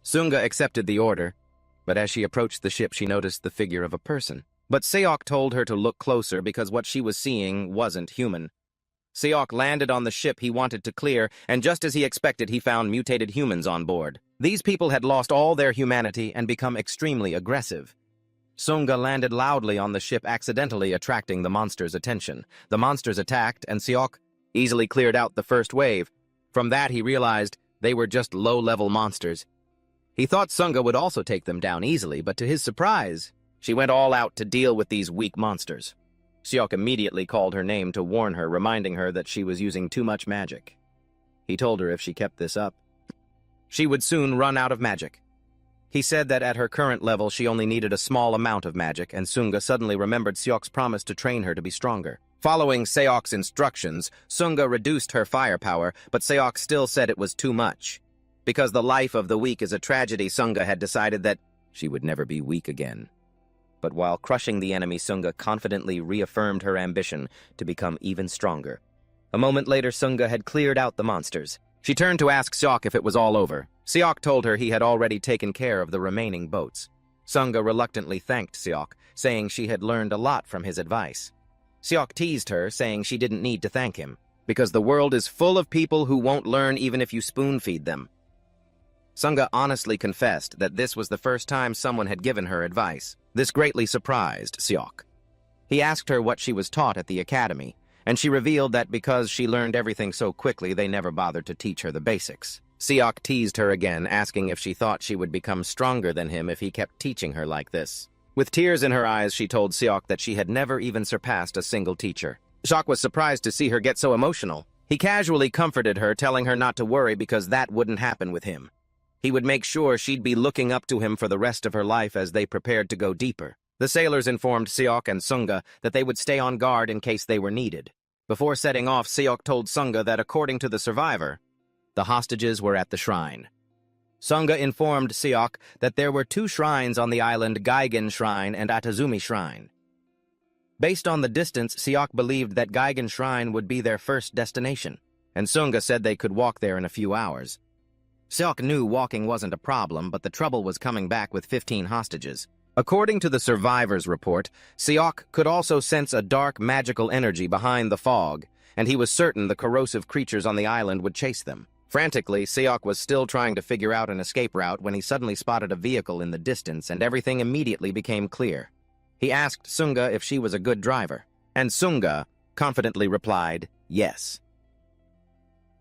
Sunga accepted the order, but as she approached the ship, she noticed the figure of a person. But Seok told her to look closer because what she was seeing wasn't human. Seok landed on the ship he wanted to clear, and just as he expected, he found mutated humans on board. These people had lost all their humanity and become extremely aggressive. Sunga landed loudly on the ship, accidentally attracting the monsters' attention. The monsters attacked, and Seok easily cleared out the first wave. From that, he realized they were just low-level monsters. He thought Sunga would also take them down easily, but to his surprise, she went all out to deal with these weak monsters. Seok immediately called her name to warn her, reminding her that she was using too much magic. He told her if she kept this up, she would soon run out of magic. He said that at her current level, she only needed a small amount of magic, and Sunga suddenly remembered Seok's promise to train her to be stronger. Following Seok's instructions, Sunga reduced her firepower, but Seok still said it was too much. Because the life of the weak is a tragedy, Sunga had decided that she would never be weak again. But while crushing the enemy, Sunga confidently reaffirmed her ambition to become even stronger. A moment later, Sunga had cleared out the monsters. She turned to ask Seok if it was all over. Seok told her he had already taken care of the remaining boats. Sunga reluctantly thanked Seok, saying she had learned a lot from his advice. Seok teased her, saying she didn't need to thank him, because the world is full of people who won't learn even if you spoon-feed them. Sunga honestly confessed that this was the first time someone had given her advice. This greatly surprised Seok. He asked her what she was taught at the academy, and she revealed that because she learned everything so quickly, they never bothered to teach her the basics. Seok teased her again, asking if she thought she would become stronger than him if he kept teaching her like this. With tears in her eyes, she told Seok that she had never even surpassed a single teacher. Seok was surprised to see her get so emotional. He casually comforted her, telling her not to worry because that wouldn't happen with him. He would make sure she'd be looking up to him for the rest of her life as they prepared to go deeper. The sailors informed Seok and Sunga that they would stay on guard in case they were needed. Before setting off, Seok told Sunga that according to the survivor, the hostages were at the shrine. Sunga informed Seok that there were 2 shrines on the island, Gaigen Shrine and Atazumi Shrine. Based on the distance, Seok believed that Gaigen Shrine would be their first destination, and Sunga said they could walk there in a few hours. Seok knew walking wasn't a problem, but the trouble was coming back with 15 hostages. According to the survivor's report, Seok could also sense a dark magical energy behind the fog, and he was certain the corrosive creatures on the island would chase them. Frantically, Seok was still trying to figure out an escape route when he suddenly spotted a vehicle in the distance, and everything immediately became clear. He asked Sunga if she was a good driver, and Sunga confidently replied, yes.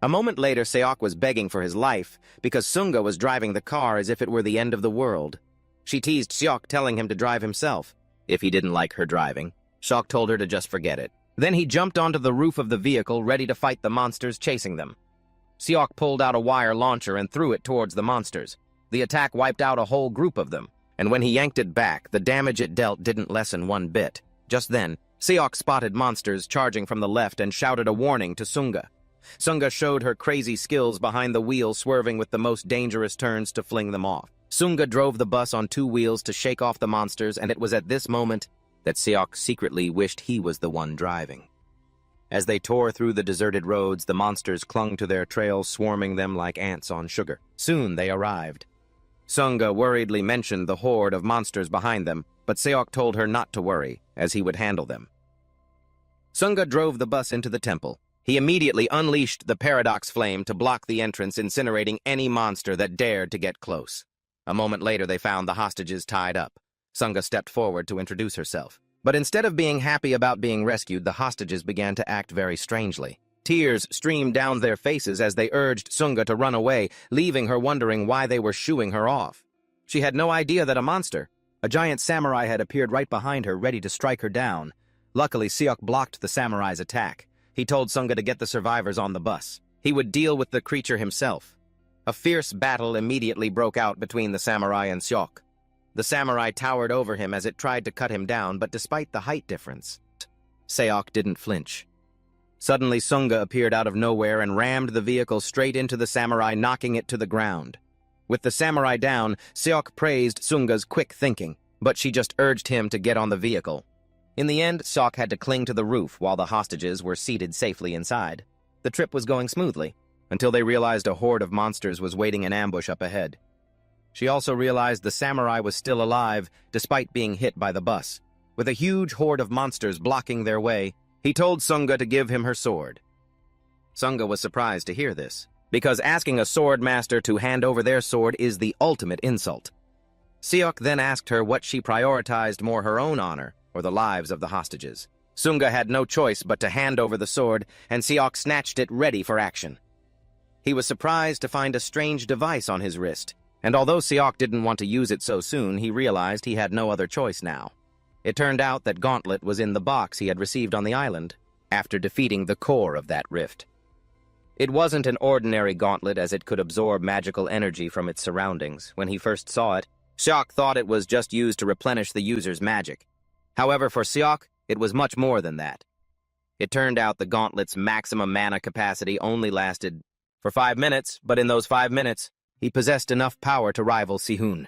A moment later, Seok was begging for his life because Sunga was driving the car as if it were the end of the world. She teased Seok, telling him to drive himself. If he didn't like her driving, Seok told her to just forget it. Then he jumped onto the roof of the vehicle, ready to fight the monsters chasing them. Seok pulled out a wire launcher and threw it towards the monsters. The attack wiped out a whole group of them, and when he yanked it back, the damage it dealt didn't lessen one bit. Just then, Seok spotted monsters charging from the left and shouted a warning to Sunga. Sunga showed her crazy skills behind the wheel, swerving with the most dangerous turns to fling them off. Sunga drove the bus on 2 wheels to shake off the monsters, and it was at this moment that Seok secretly wished he was the one driving. As they tore through the deserted roads, the monsters clung to their trail, swarming them like ants on sugar. Soon they arrived. Sunga worriedly mentioned the horde of monsters behind them, but Seok told her not to worry, as he would handle them. Sunga drove the bus into the temple. He immediately unleashed the paradox flame to block the entrance, incinerating any monster that dared to get close. A moment later, they found the hostages tied up. Sunga stepped forward to introduce herself. But instead of being happy about being rescued, the hostages began to act very strangely. Tears streamed down their faces as they urged Sunga to run away, leaving her wondering why they were shooing her off. She had no idea that a giant samurai, had appeared right behind her, ready to strike her down. Luckily, Seok blocked the samurai's attack. He told Sunga to get the survivors on the bus. He would deal with the creature himself. A fierce battle immediately broke out between the samurai and Seok. The samurai towered over him as it tried to cut him down, but despite the height difference, Seok didn't flinch. Suddenly, Sunga appeared out of nowhere and rammed the vehicle straight into the samurai, knocking it to the ground. With the samurai down, Seok praised Sunga's quick thinking, but she just urged him to get on the vehicle. In the end, Seok had to cling to the roof while the hostages were seated safely inside. The trip was going smoothly, until they realized a horde of monsters was waiting in ambush up ahead. She also realized the samurai was still alive, despite being hit by the bus. With a huge horde of monsters blocking their way, he told Sunga to give him her sword. Sunga was surprised to hear this, because asking a sword master to hand over their sword is the ultimate insult. Seok then asked her what she prioritized more, her own honor or the lives of the hostages. Sunga had no choice but to hand over the sword, and Seok snatched it, ready for action. He was surprised to find a strange device on his wrist, and although Seok didn't want to use it so soon, he realized he had no other choice now. It turned out that Gauntlet was in the box he had received on the island, after defeating the core of that rift. It wasn't an ordinary gauntlet, as it could absorb magical energy from its surroundings. When he first saw it, Seok thought it was just used to replenish the user's magic. However, for Seok, it was much more than that. It turned out the gauntlet's maximum mana capacity only lasted for 5 minutes, but in those 5 minutes, he possessed enough power to rival Sihun.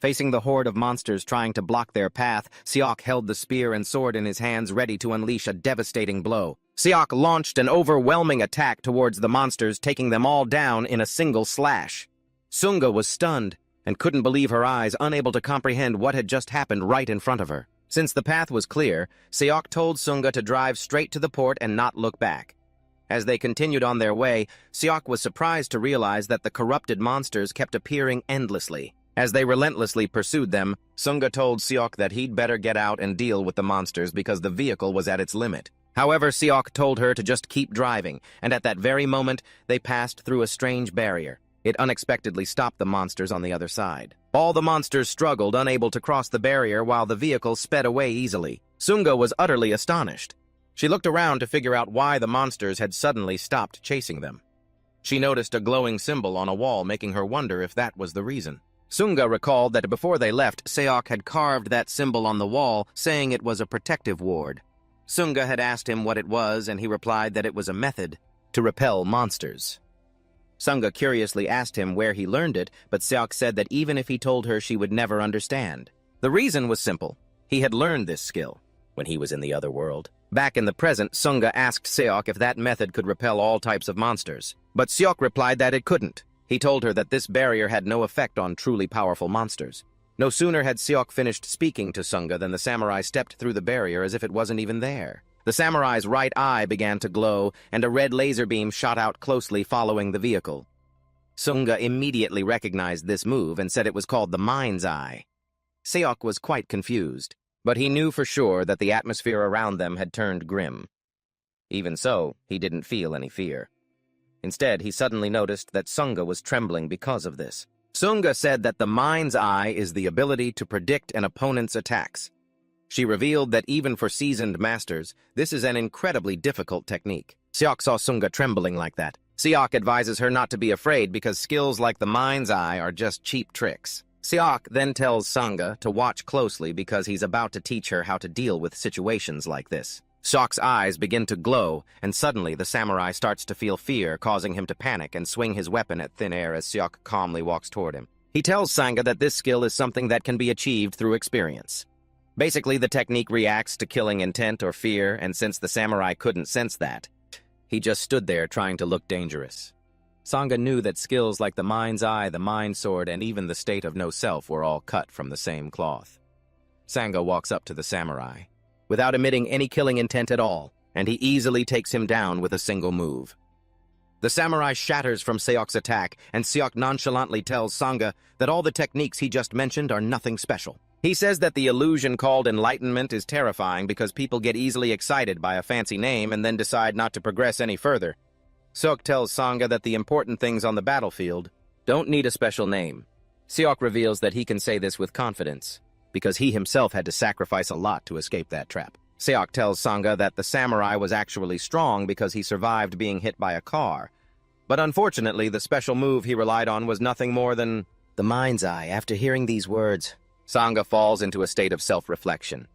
Facing the horde of monsters trying to block their path, Seok held the spear and sword in his hands, ready to unleash a devastating blow. Seok launched an overwhelming attack towards the monsters, taking them all down in a single slash. Sunga was stunned and couldn't believe her eyes, unable to comprehend what had just happened right in front of her. Since the path was clear, Seok told Sunga to drive straight to the port and not look back. As they continued on their way, Seok was surprised to realize that the corrupted monsters kept appearing endlessly. As they relentlessly pursued them, Sunga told Seok that he'd better get out and deal with the monsters because the vehicle was at its limit. However, Seok told her to just keep driving, and at that very moment, they passed through a strange barrier. It unexpectedly stopped the monsters on the other side. All the monsters struggled, unable to cross the barrier, while the vehicle sped away easily. Sunga was utterly astonished. She looked around to figure out why the monsters had suddenly stopped chasing them. She noticed a glowing symbol on a wall, making her wonder if that was the reason. Sunga recalled that before they left, Seok had carved that symbol on the wall, saying it was a protective ward. Sunga had asked him what it was, and he replied that it was a method to repel monsters. Sunga curiously asked him where he learned it, but Seok said that even if he told her, she would never understand. The reason was simple. He had learned this skill when he was in the other world. Back in the present, Sunga asked Seok if that method could repel all types of monsters, but Seok replied that it couldn't. He told her that this barrier had no effect on truly powerful monsters. No sooner had Seok finished speaking to Sunga than the samurai stepped through the barrier as if it wasn't even there. The samurai's right eye began to glow, and a red laser beam shot out closely following the vehicle. Sunga immediately recognized this move and said it was called the Mind's Eye. Seok was quite confused, but he knew for sure that the atmosphere around them had turned grim. Even so, he didn't feel any fear. Instead, he suddenly noticed that Sunga was trembling because of this. Sunga said that the Mind's Eye is the ability to predict an opponent's attacks. She revealed that even for seasoned masters, this is an incredibly difficult technique. Seok saw Sunga trembling like that. Seok advises her not to be afraid because skills like the Mind's Eye are just cheap tricks. Seok then tells Sunga to watch closely because he's about to teach her how to deal with situations like this. Seok's eyes begin to glow, and suddenly the samurai starts to feel fear, causing him to panic and swing his weapon at thin air as Seok calmly walks toward him. He tells Sunga that this skill is something that can be achieved through experience. Basically, the technique reacts to killing intent or fear, and since the samurai couldn't sense that, he just stood there trying to look dangerous. Sunga knew that skills like the Mind's Eye, the Mind Sword, and even the state of no self were all cut from the same cloth. Sunga walks up to the samurai, without emitting any killing intent at all, and he easily takes him down with a single move. The samurai shatters from Seok's attack, and Seok nonchalantly tells Sunga that all the techniques he just mentioned are nothing special. He says that the illusion called enlightenment is terrifying because people get easily excited by a fancy name and then decide not to progress any further. Seok tells Sunga that the important things on the battlefield don't need a special name. Seok reveals that he can say this with confidence, because he himself had to sacrifice a lot to escape that trap. Seok tells Sunga that the samurai was actually strong because he survived being hit by a car. But unfortunately, the special move he relied on was nothing more than the Mind's Eye. After hearing these words, Sunga falls into a state of self-reflection.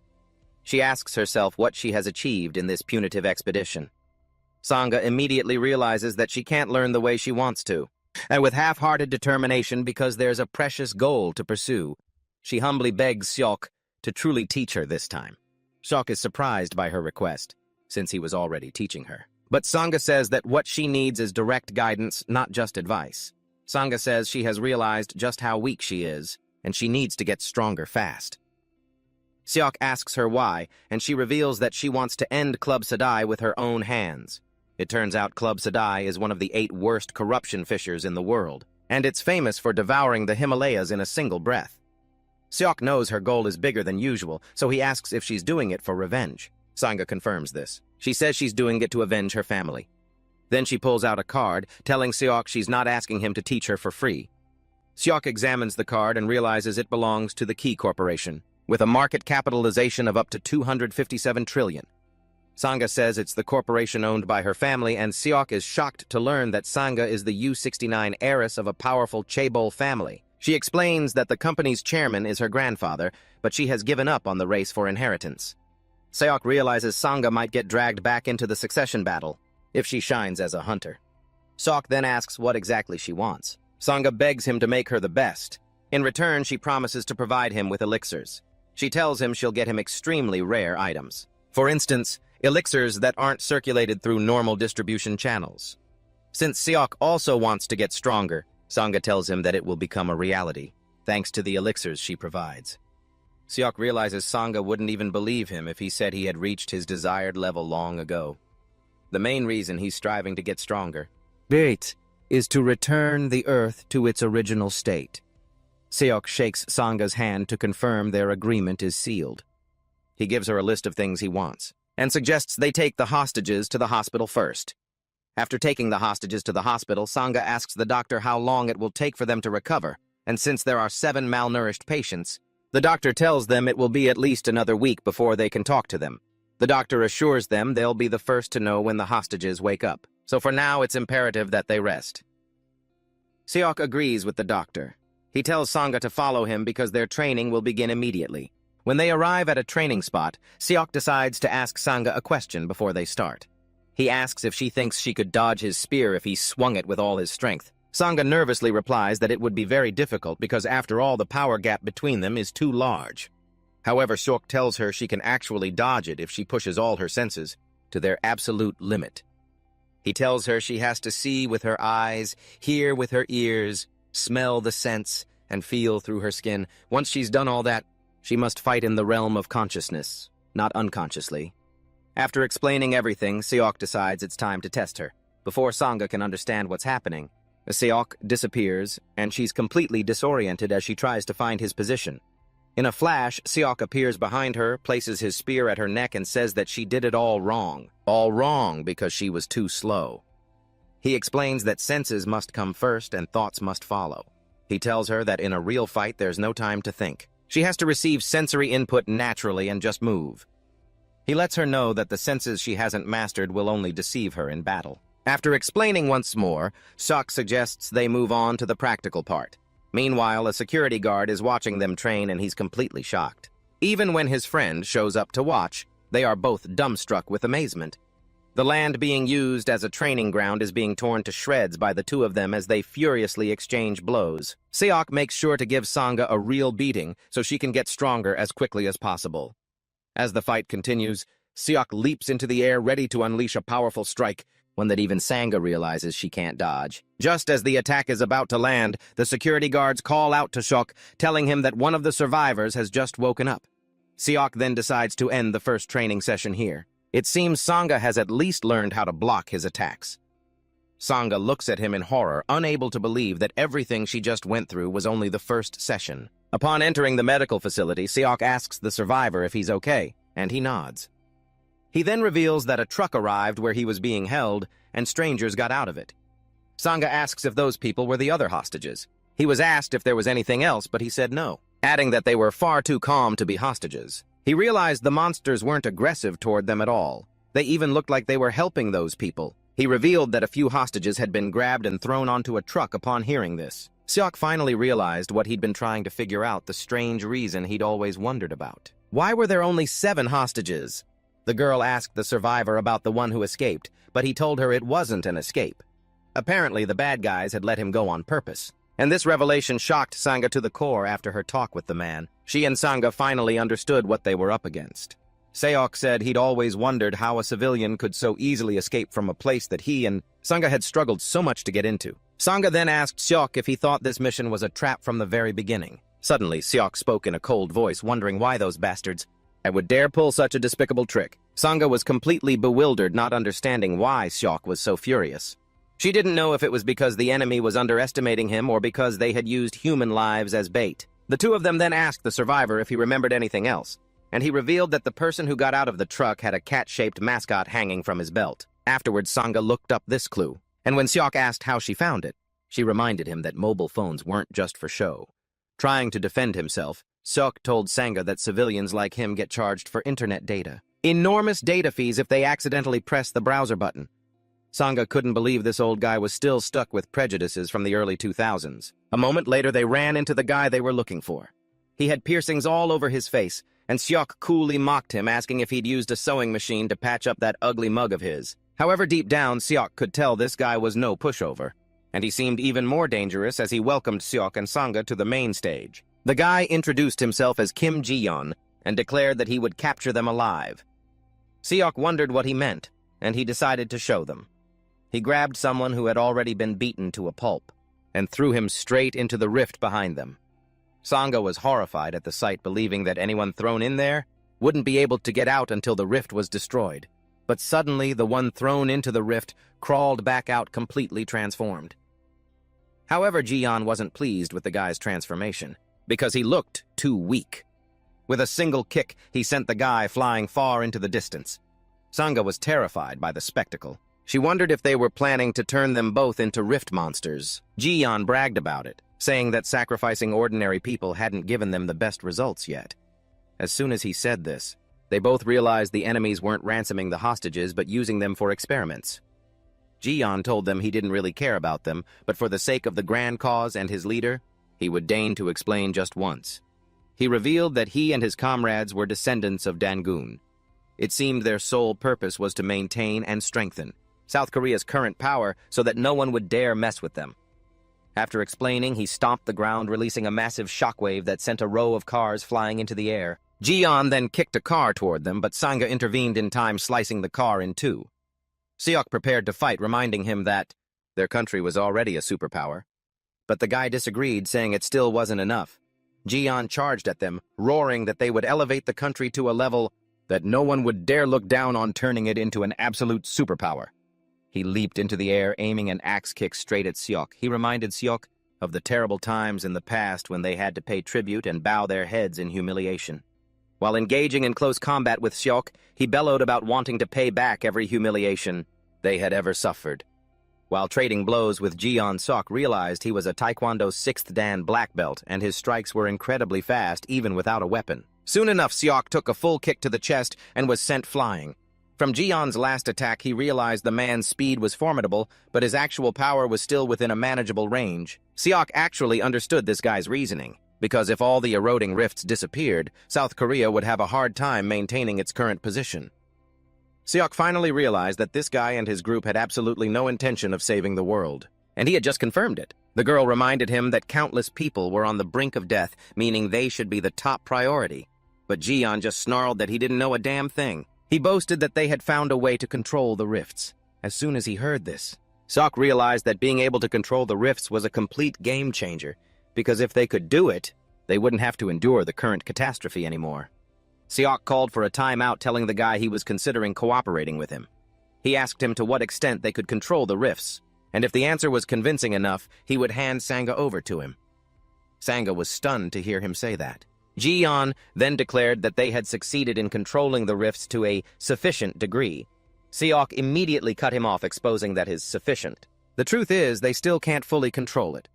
She asks herself what she has achieved in this punitive expedition. Sunga immediately realizes that she can't learn the way she wants to, and with half-hearted determination because there's a precious goal to pursue, she humbly begs Seok to truly teach her this time. Seok is surprised by her request, since he was already teaching her. But Sunga says that what she needs is direct guidance, not just advice. Sunga says she has realized just how weak she is, and she needs to get stronger fast. Seok asks her why, and she reveals that she wants to end Club Sadai with her own hands. It turns out Club Sadai is one of the 8 worst corruption fissures in the world, and it's famous for devouring the Himalayas in a single breath. Seok knows her goal is bigger than usual, so he asks if she's doing it for revenge. Sunga confirms this. She says she's doing it to avenge her family. Then she pulls out a card, telling Seok she's not asking him to teach her for free. Seok examines the card and realizes it belongs to the Key Corporation, with a market capitalization of up to 257 trillion. Sunga says it's the corporation owned by her family, and Seok is shocked to learn that Sunga is the U-69 heiress of a powerful Chaebol family. She explains that the company's chairman is her grandfather, but she has given up on the race for inheritance. Seok realizes Sunga might get dragged back into the succession battle if she shines as a hunter. Seok then asks what exactly she wants. Sunga begs him to make her the best. In return, she promises to provide him with elixirs. She tells him she'll get him extremely rare items. For instance, elixirs that aren't circulated through normal distribution channels. Since Seok also wants to get stronger, Sunga tells him that it will become a reality, thanks to the elixirs she provides. Seok realizes Sunga wouldn't even believe him if he said he had reached his desired level long ago. The main reason he's striving to get stronger is to return the Earth to its original state. Seok shakes Sanga's hand to confirm their agreement is sealed. He gives her a list of things he wants, and suggests they take the hostages to the hospital first. After taking the hostages to the hospital, Sanga asks the doctor how long it will take for them to recover, and since there are 7 malnourished patients, the doctor tells them it will be at least another week before they can talk to them. The doctor assures them they'll be the first to know when the hostages wake up, so for now it's imperative that they rest. Seok agrees with the doctor. He tells Sanga to follow him because their training will begin immediately. When they arrive at a training spot, Seok decides to ask Sanga a question before they start. He asks if she thinks she could dodge his spear if he swung it with all his strength. Sanga nervously replies that it would be very difficult because after all the power gap between them is too large. However, Seok tells her she can actually dodge it if she pushes all her senses to their absolute limit. He tells her she has to see with her eyes, hear with her ears, smell the scents, and feel through her skin. Once she's done all that, she must fight in the realm of consciousness, not unconsciously. After explaining everything, Seok decides it's time to test her. Before Sanga can understand what's happening, Seok disappears, and she's completely disoriented as she tries to find his position. In a flash, Seok appears behind her, places his spear at her neck, and says that she did it all wrong. All wrong because she was too slow. He explains that senses must come first and thoughts must follow. He tells her that in a real fight there's no time to think. She has to receive sensory input naturally and just move. He lets her know that the senses she hasn't mastered will only deceive her in battle. After explaining once more, Seok suggests they move on to the practical part. Meanwhile, a security guard is watching them train and he's completely shocked. Even when his friend shows up to watch, they are both dumbstruck with amazement. The land being used as a training ground is being torn to shreds by the two of them as they furiously exchange blows. Seok makes sure to give Sanga a real beating so she can get stronger as quickly as possible. As the fight continues, Seok leaps into the air ready to unleash a powerful strike, one that even Sanga realizes she can't dodge. Just as the attack is about to land, the security guards call out to Seok, telling him that one of the survivors has just woken up. Seok then decides to end the first training session here. It seems Sanga has at least learned how to block his attacks. Sanga looks at him in horror, unable to believe that everything she just went through was only the first session. Upon entering the medical facility, Seok asks the survivor if he's okay, and he nods. He then reveals that a truck arrived where he was being held, and strangers got out of it. Sanga asks if those people were the other hostages. He was asked if there was anything else, but he said no, adding that they were far too calm to be hostages. He realized the monsters weren't aggressive toward them at all. They even looked like they were helping those people. He revealed that a few hostages had been grabbed and thrown onto a truck upon hearing this. Seok finally realized what he'd been trying to figure out, the strange reason he'd always wondered about. Why were there only 7 hostages? The girl asked the survivor about the one who escaped, but he told her it wasn't an escape. Apparently, the bad guys had let him go on purpose. And this revelation shocked Sanga to the core after her talk with the man. She and Sanga finally understood what they were up against. Seok said he'd always wondered how a civilian could so easily escape from a place that he and Sanga had struggled so much to get into. Sanga then asked Seok if he thought this mission was a trap from the very beginning. Suddenly, Seok spoke in a cold voice, wondering why those bastards would dare pull such a despicable trick. Sanga was completely bewildered, not understanding why Seok was so furious. She didn't know if it was because the enemy was underestimating him or because they had used human lives as bait. The two of them then asked the survivor if he remembered anything else, and he revealed that the person who got out of the truck had a cat-shaped mascot hanging from his belt. Afterwards, Sanga looked up this clue, and when Seok asked how she found it, she reminded him that mobile phones weren't just for show. Trying to defend himself, Seok told Sanga that civilians like him get charged for internet data. Enormous data fees if they accidentally press the browser button. Sanga couldn't believe this old guy was still stuck with prejudices from the early 2000s. A moment later, they ran into the guy they were looking for. He had piercings all over his face, and Seok coolly mocked him, asking if he'd used a sewing machine to patch up that ugly mug of his. However, deep down, Seok could tell this guy was no pushover, and he seemed even more dangerous as he welcomed Seok and Sanga to the main stage. The guy introduced himself as Kim Ji-yeon and declared that he would capture them alive. Seok wondered what he meant, and he decided to show them. He grabbed someone who had already been beaten to a pulp and threw him straight into the rift behind them. Sanga was horrified at the sight, believing that anyone thrown in there wouldn't be able to get out until the rift was destroyed. But suddenly, the one thrown into the rift crawled back out completely transformed. However, Jian wasn't pleased with the guy's transformation, because he looked too weak. With a single kick, he sent the guy flying far into the distance. Sangha was terrified by the spectacle. She wondered if they were planning to turn them both into rift monsters. Jian bragged about it, saying that sacrificing ordinary people hadn't given them the best results yet. As soon as he said this, they both realized the enemies weren't ransoming the hostages but using them for experiments. Jian told them he didn't really care about them, but for the sake of the grand cause and his leader, he would deign to explain just once. He revealed that he and his comrades were descendants of Dangun. It seemed their sole purpose was to maintain and strengthen South Korea's current power so that no one would dare mess with them. After explaining, he stomped the ground, releasing a massive shockwave that sent a row of cars flying into the air. Jian then kicked a car toward them, but Sangha intervened in time, slicing the car in two. Seok prepared to fight, reminding him that their country was already a superpower. But the guy disagreed, saying it still wasn't enough. Jian charged at them, roaring that they would elevate the country to a level that no one would dare look down on, turning it into an absolute superpower. He leaped into the air, aiming an axe kick straight at Seok. He reminded Seok of the terrible times in the past when they had to pay tribute and bow their heads in humiliation. While engaging in close combat with Seok, he bellowed about wanting to pay back every humiliation they had ever suffered. While trading blows with Jian, Seok realized he was a Taekwondo 6th Dan black belt, and his strikes were incredibly fast even without a weapon. Soon enough, Seok took a full kick to the chest and was sent flying. From Jian's last attack, he realized the man's speed was formidable, but his actual power was still within a manageable range. Seok actually understood this guy's reasoning, because if all the eroding rifts disappeared, South Korea would have a hard time maintaining its current position. Seok finally realized that this guy and his group had absolutely no intention of saving the world, and he had just confirmed it. The girl reminded him that countless people were on the brink of death, meaning they should be the top priority. But Jian just snarled that he didn't know a damn thing. He boasted that they had found a way to control the rifts. As soon as he heard this, Seok realized that being able to control the rifts was a complete game changer, because if they could do it, they wouldn't have to endure the current catastrophe anymore. Seok called for a timeout, telling the guy he was considering cooperating with him. He asked him to what extent they could control the rifts, and if the answer was convincing enough, he would hand Sangha over to him. Sangha was stunned to hear him say that. Jian then declared that they had succeeded in controlling the rifts to a sufficient degree. Seok immediately cut him off, exposing that his sufficient. The truth is, they still can't fully control it.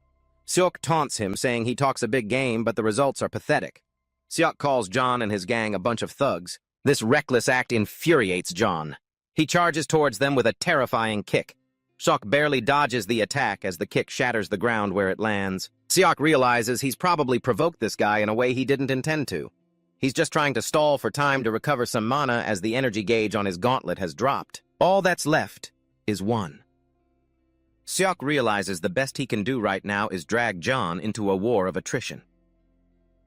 Seok taunts him, saying he talks a big game, but the results are pathetic. Seok calls John and his gang a bunch of thugs. This reckless act infuriates John. He charges towards them with a terrifying kick. Seok barely dodges the attack as the kick shatters the ground where it lands. Seok realizes he's probably provoked this guy in a way he didn't intend to. He's just trying to stall for time to recover some mana as the energy gauge on his gauntlet has dropped. All that's left is 1. Seok realizes the best he can do right now is drag John into a war of attrition.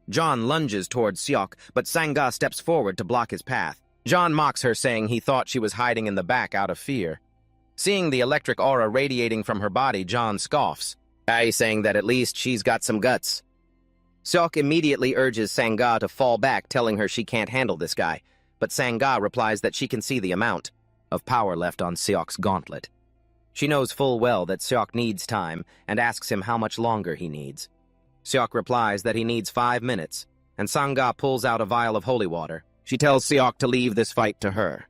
John lunges towards Seok, but Sangha steps forward to block his path. John mocks her, saying he thought she was hiding in the back out of fear. Seeing the electric aura radiating from her body, John scoffs, saying that at least she's got some guts. Seok immediately urges Sangha to fall back, telling her she can't handle this guy, but Sangha replies that she can see the amount of power left on Seok's gauntlet. She knows full well that Seok needs time and asks him how much longer he needs. Seok replies that he needs 5 minutes, and Sangha pulls out a vial of holy water. She tells Seok to leave this fight to her.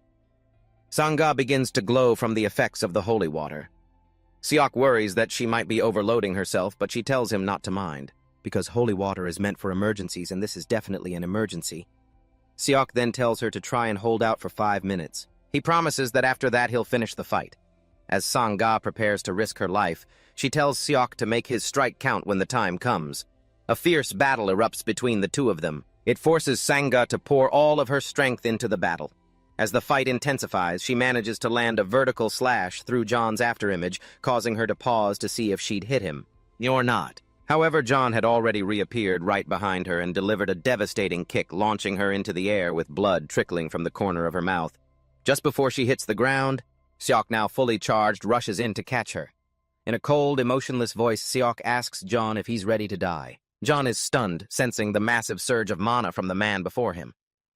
Sangha begins to glow from the effects of the holy water. Seok worries that she might be overloading herself, but she tells him not to mind, because holy water is meant for emergencies, and this is definitely an emergency. Seok then tells her to try and hold out for 5 minutes. He promises that after that he'll finish the fight. As Sangha prepares to risk her life, she tells Seok to make his strike count when the time comes. A fierce battle erupts between the two of them. It forces Sangha to pour all of her strength into the battle. As the fight intensifies, she manages to land a vertical slash through John's afterimage, causing her to pause to see if she'd hit him. Or not. However, John had already reappeared right behind her and delivered a devastating kick, launching her into the air with blood trickling from the corner of her mouth. Just before she hits the ground, Seok, now fully charged, rushes in to catch her. In a cold, emotionless voice, Seok asks John if he's ready to die. John is stunned, sensing the massive surge of mana from the man before him.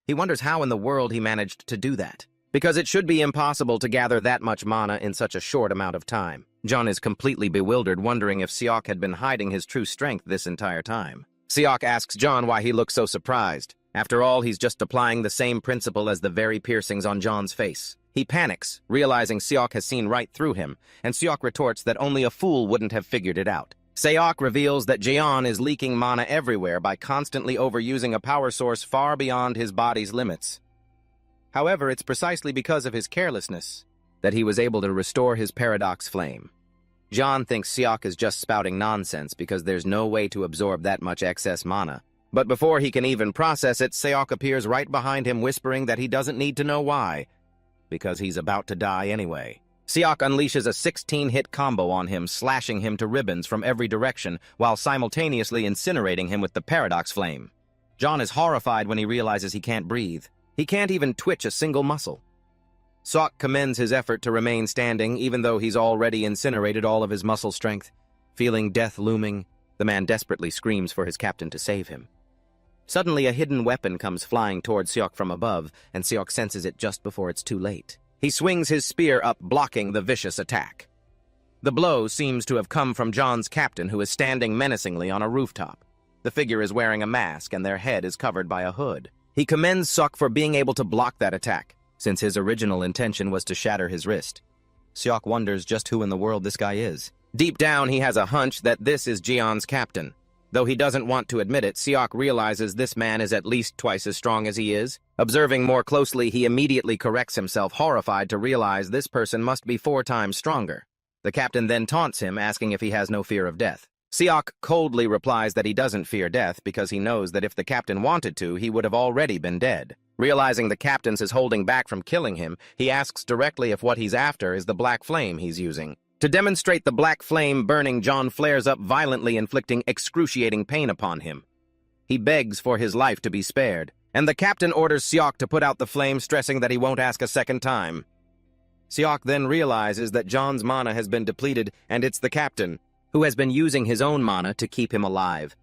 He wonders how in the world he managed to do that, because it should be impossible to gather that much mana in such a short amount of time. John is completely bewildered, wondering if Seok had been hiding his true strength this entire time. Seok asks John why he looks so surprised. After all, he's just applying the same principle as the very piercings on John's face. He panics, realizing Seok has seen right through him, and Seok retorts that only a fool wouldn't have figured it out. Seok reveals that Jeon is leaking mana everywhere by constantly overusing a power source far beyond his body's limits. However, it's precisely because of his carelessness that he was able to restore his paradox flame. John thinks Seok is just spouting nonsense because there's no way to absorb that much excess mana. But before he can even process it, Seok appears right behind him, whispering that he doesn't need to know why, because he's about to die anyway. Seok unleashes a 16-hit combo on him, slashing him to ribbons from every direction, while simultaneously incinerating him with the paradox flame. John is horrified when he realizes he can't breathe. He can't even twitch a single muscle. Seok commends his effort to remain standing, even though he's already incinerated all of his muscle strength. Feeling death looming, the man desperately screams for his captain to save him. Suddenly, a hidden weapon comes flying towards Seok from above, and Seok senses it just before it's too late. He swings his spear up, blocking the vicious attack. The blow seems to have come from John's captain, who is standing menacingly on a rooftop. The figure is wearing a mask, and their head is covered by a hood. He commends Seok for being able to block that attack, since his original intention was to shatter his wrist. Seok wonders just who in the world this guy is. Deep down, he has a hunch that this is Jeon's captain. Though he doesn't want to admit it, Seok realizes this man is at least twice as strong as he is. Observing more closely, he immediately corrects himself, horrified to realize this person must be 4 times stronger. The captain then taunts him, asking if he has no fear of death. Seok coldly replies that he doesn't fear death because he knows that if the captain wanted to, he would have already been dead. Realizing the captain is holding back from killing him, he asks directly if what he's after is the black flame he's using. To demonstrate the black flame burning, John flares up violently, inflicting excruciating pain upon him. He begs for his life to be spared, and the captain orders Seok to put out the flame, stressing that he won't ask a second time. Seok then realizes that John's mana has been depleted, and it's the captain, who has been using his own mana to keep him alive.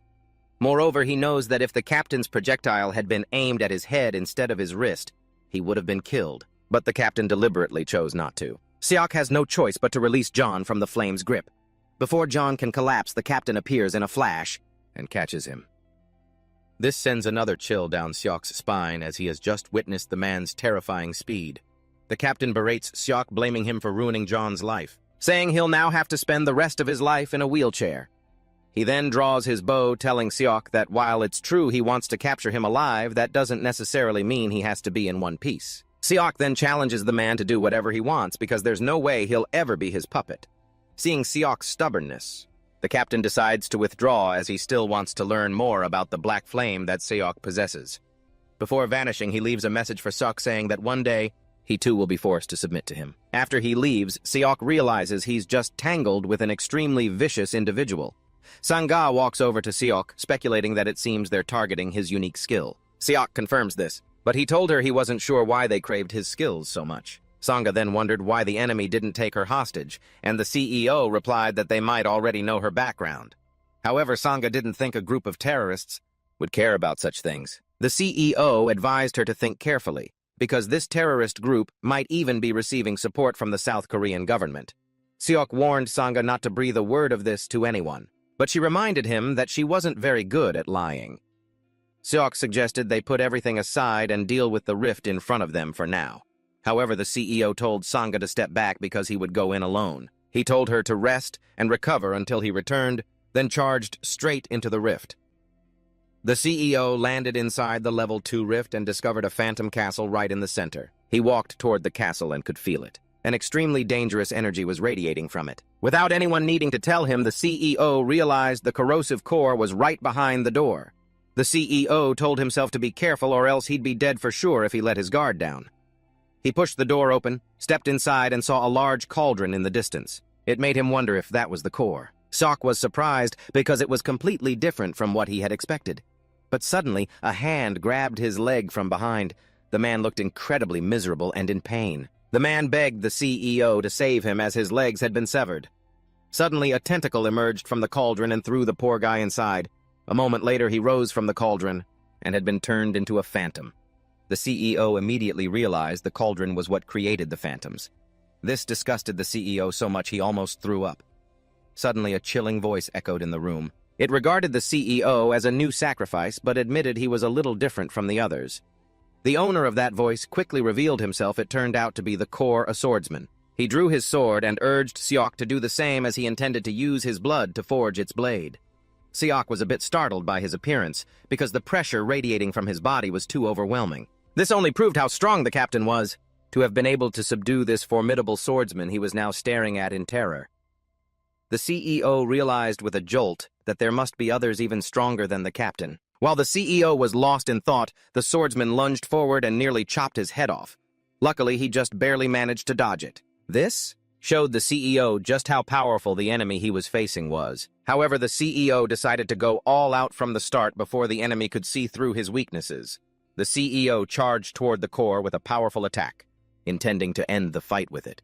Moreover, he knows that if the captain's projectile had been aimed at his head instead of his wrist, he would have been killed, but the captain deliberately chose not to. Seok has no choice but to release John from the flame's grip. Before John can collapse, the captain appears in a flash and catches him. This sends another chill down Seok's spine as he has just witnessed the man's terrifying speed. The captain berates Seok, blaming him for ruining John's life, saying he'll now have to spend the rest of his life in a wheelchair. He then draws his bow, telling Seok that while it's true he wants to capture him alive, that doesn't necessarily mean he has to be in one piece. Seok then challenges the man to do whatever he wants because there's no way he'll ever be his puppet. Seeing Seok's stubbornness, the captain decides to withdraw as he still wants to learn more about the black flame that Seok possesses. Before vanishing, he leaves a message for Seok saying that one day, he too will be forced to submit to him. After he leaves, Seok realizes he's just tangled with an extremely vicious individual. Sangha walks over to Seok, speculating that it seems they're targeting his unique skill. Seok confirms this, but he told her he wasn't sure why they craved his skills so much. Sangha then wondered why the enemy didn't take her hostage, and the CEO replied that they might already know her background. However, Sangha didn't think a group of terrorists would care about such things. The CEO advised her to think carefully, because this terrorist group might even be receiving support from the South Korean government. Seok warned Sangha not to breathe a word of this to anyone, but she reminded him that she wasn't very good at lying. Seok suggested they put everything aside and deal with the rift in front of them for now. However, the CEO told Sangha to step back because he would go in alone. He told her to rest and recover until he returned, then charged straight into the rift. The CEO landed inside the Level 2 rift and discovered a phantom castle right in the center. He walked toward the castle and could feel it. An extremely dangerous energy was radiating from it. Without anyone needing to tell him, the CEO realized the corrosive core was right behind the door. The CEO told himself to be careful or else he'd be dead for sure if he let his guard down. He pushed the door open, stepped inside, and saw a large cauldron in the distance. It made him wonder if that was the core. Seok was surprised because it was completely different from what he had expected. But suddenly, a hand grabbed his leg from behind. The man looked incredibly miserable and in pain. The man begged the CEO to save him as his legs had been severed. Suddenly, a tentacle emerged from the cauldron and threw the poor guy inside. A moment later, he rose from the cauldron and had been turned into a phantom. The CEO immediately realized the cauldron was what created the phantoms. This disgusted the CEO so much he almost threw up. Suddenly, a chilling voice echoed in the room. It regarded the CEO as a new sacrifice, but admitted he was a little different from the others. The owner of that voice quickly revealed himself. It turned out to be the core, a swordsman. He drew his sword and urged Seok to do the same, as he intended to use his blood to forge its blade. Seok was a bit startled by his appearance, because the pressure radiating from his body was too overwhelming. This only proved how strong the captain was. To have been able to subdue this formidable swordsman he was now staring at in terror. The CEO realized with a jolt that there must be others even stronger than the captain. While the CEO was lost in thought, the swordsman lunged forward and nearly chopped his head off. Luckily, he just barely managed to dodge it. This showed the CEO just how powerful the enemy he was facing was. However, the CEO decided to go all out from the start before the enemy could see through his weaknesses. The CEO charged toward the core with a powerful attack, intending to end the fight with it.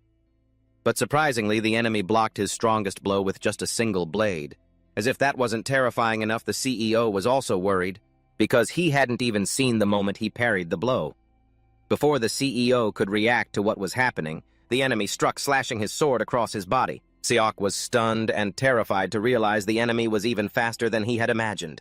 But surprisingly, the enemy blocked his strongest blow with just a single blade. As if that wasn't terrifying enough, the CEO was also worried, because he hadn't even seen the moment he parried the blow. Before the CEO could react to what was happening, the enemy struck, slashing his sword across his body. Seok was stunned and terrified to realize the enemy was even faster than he had imagined.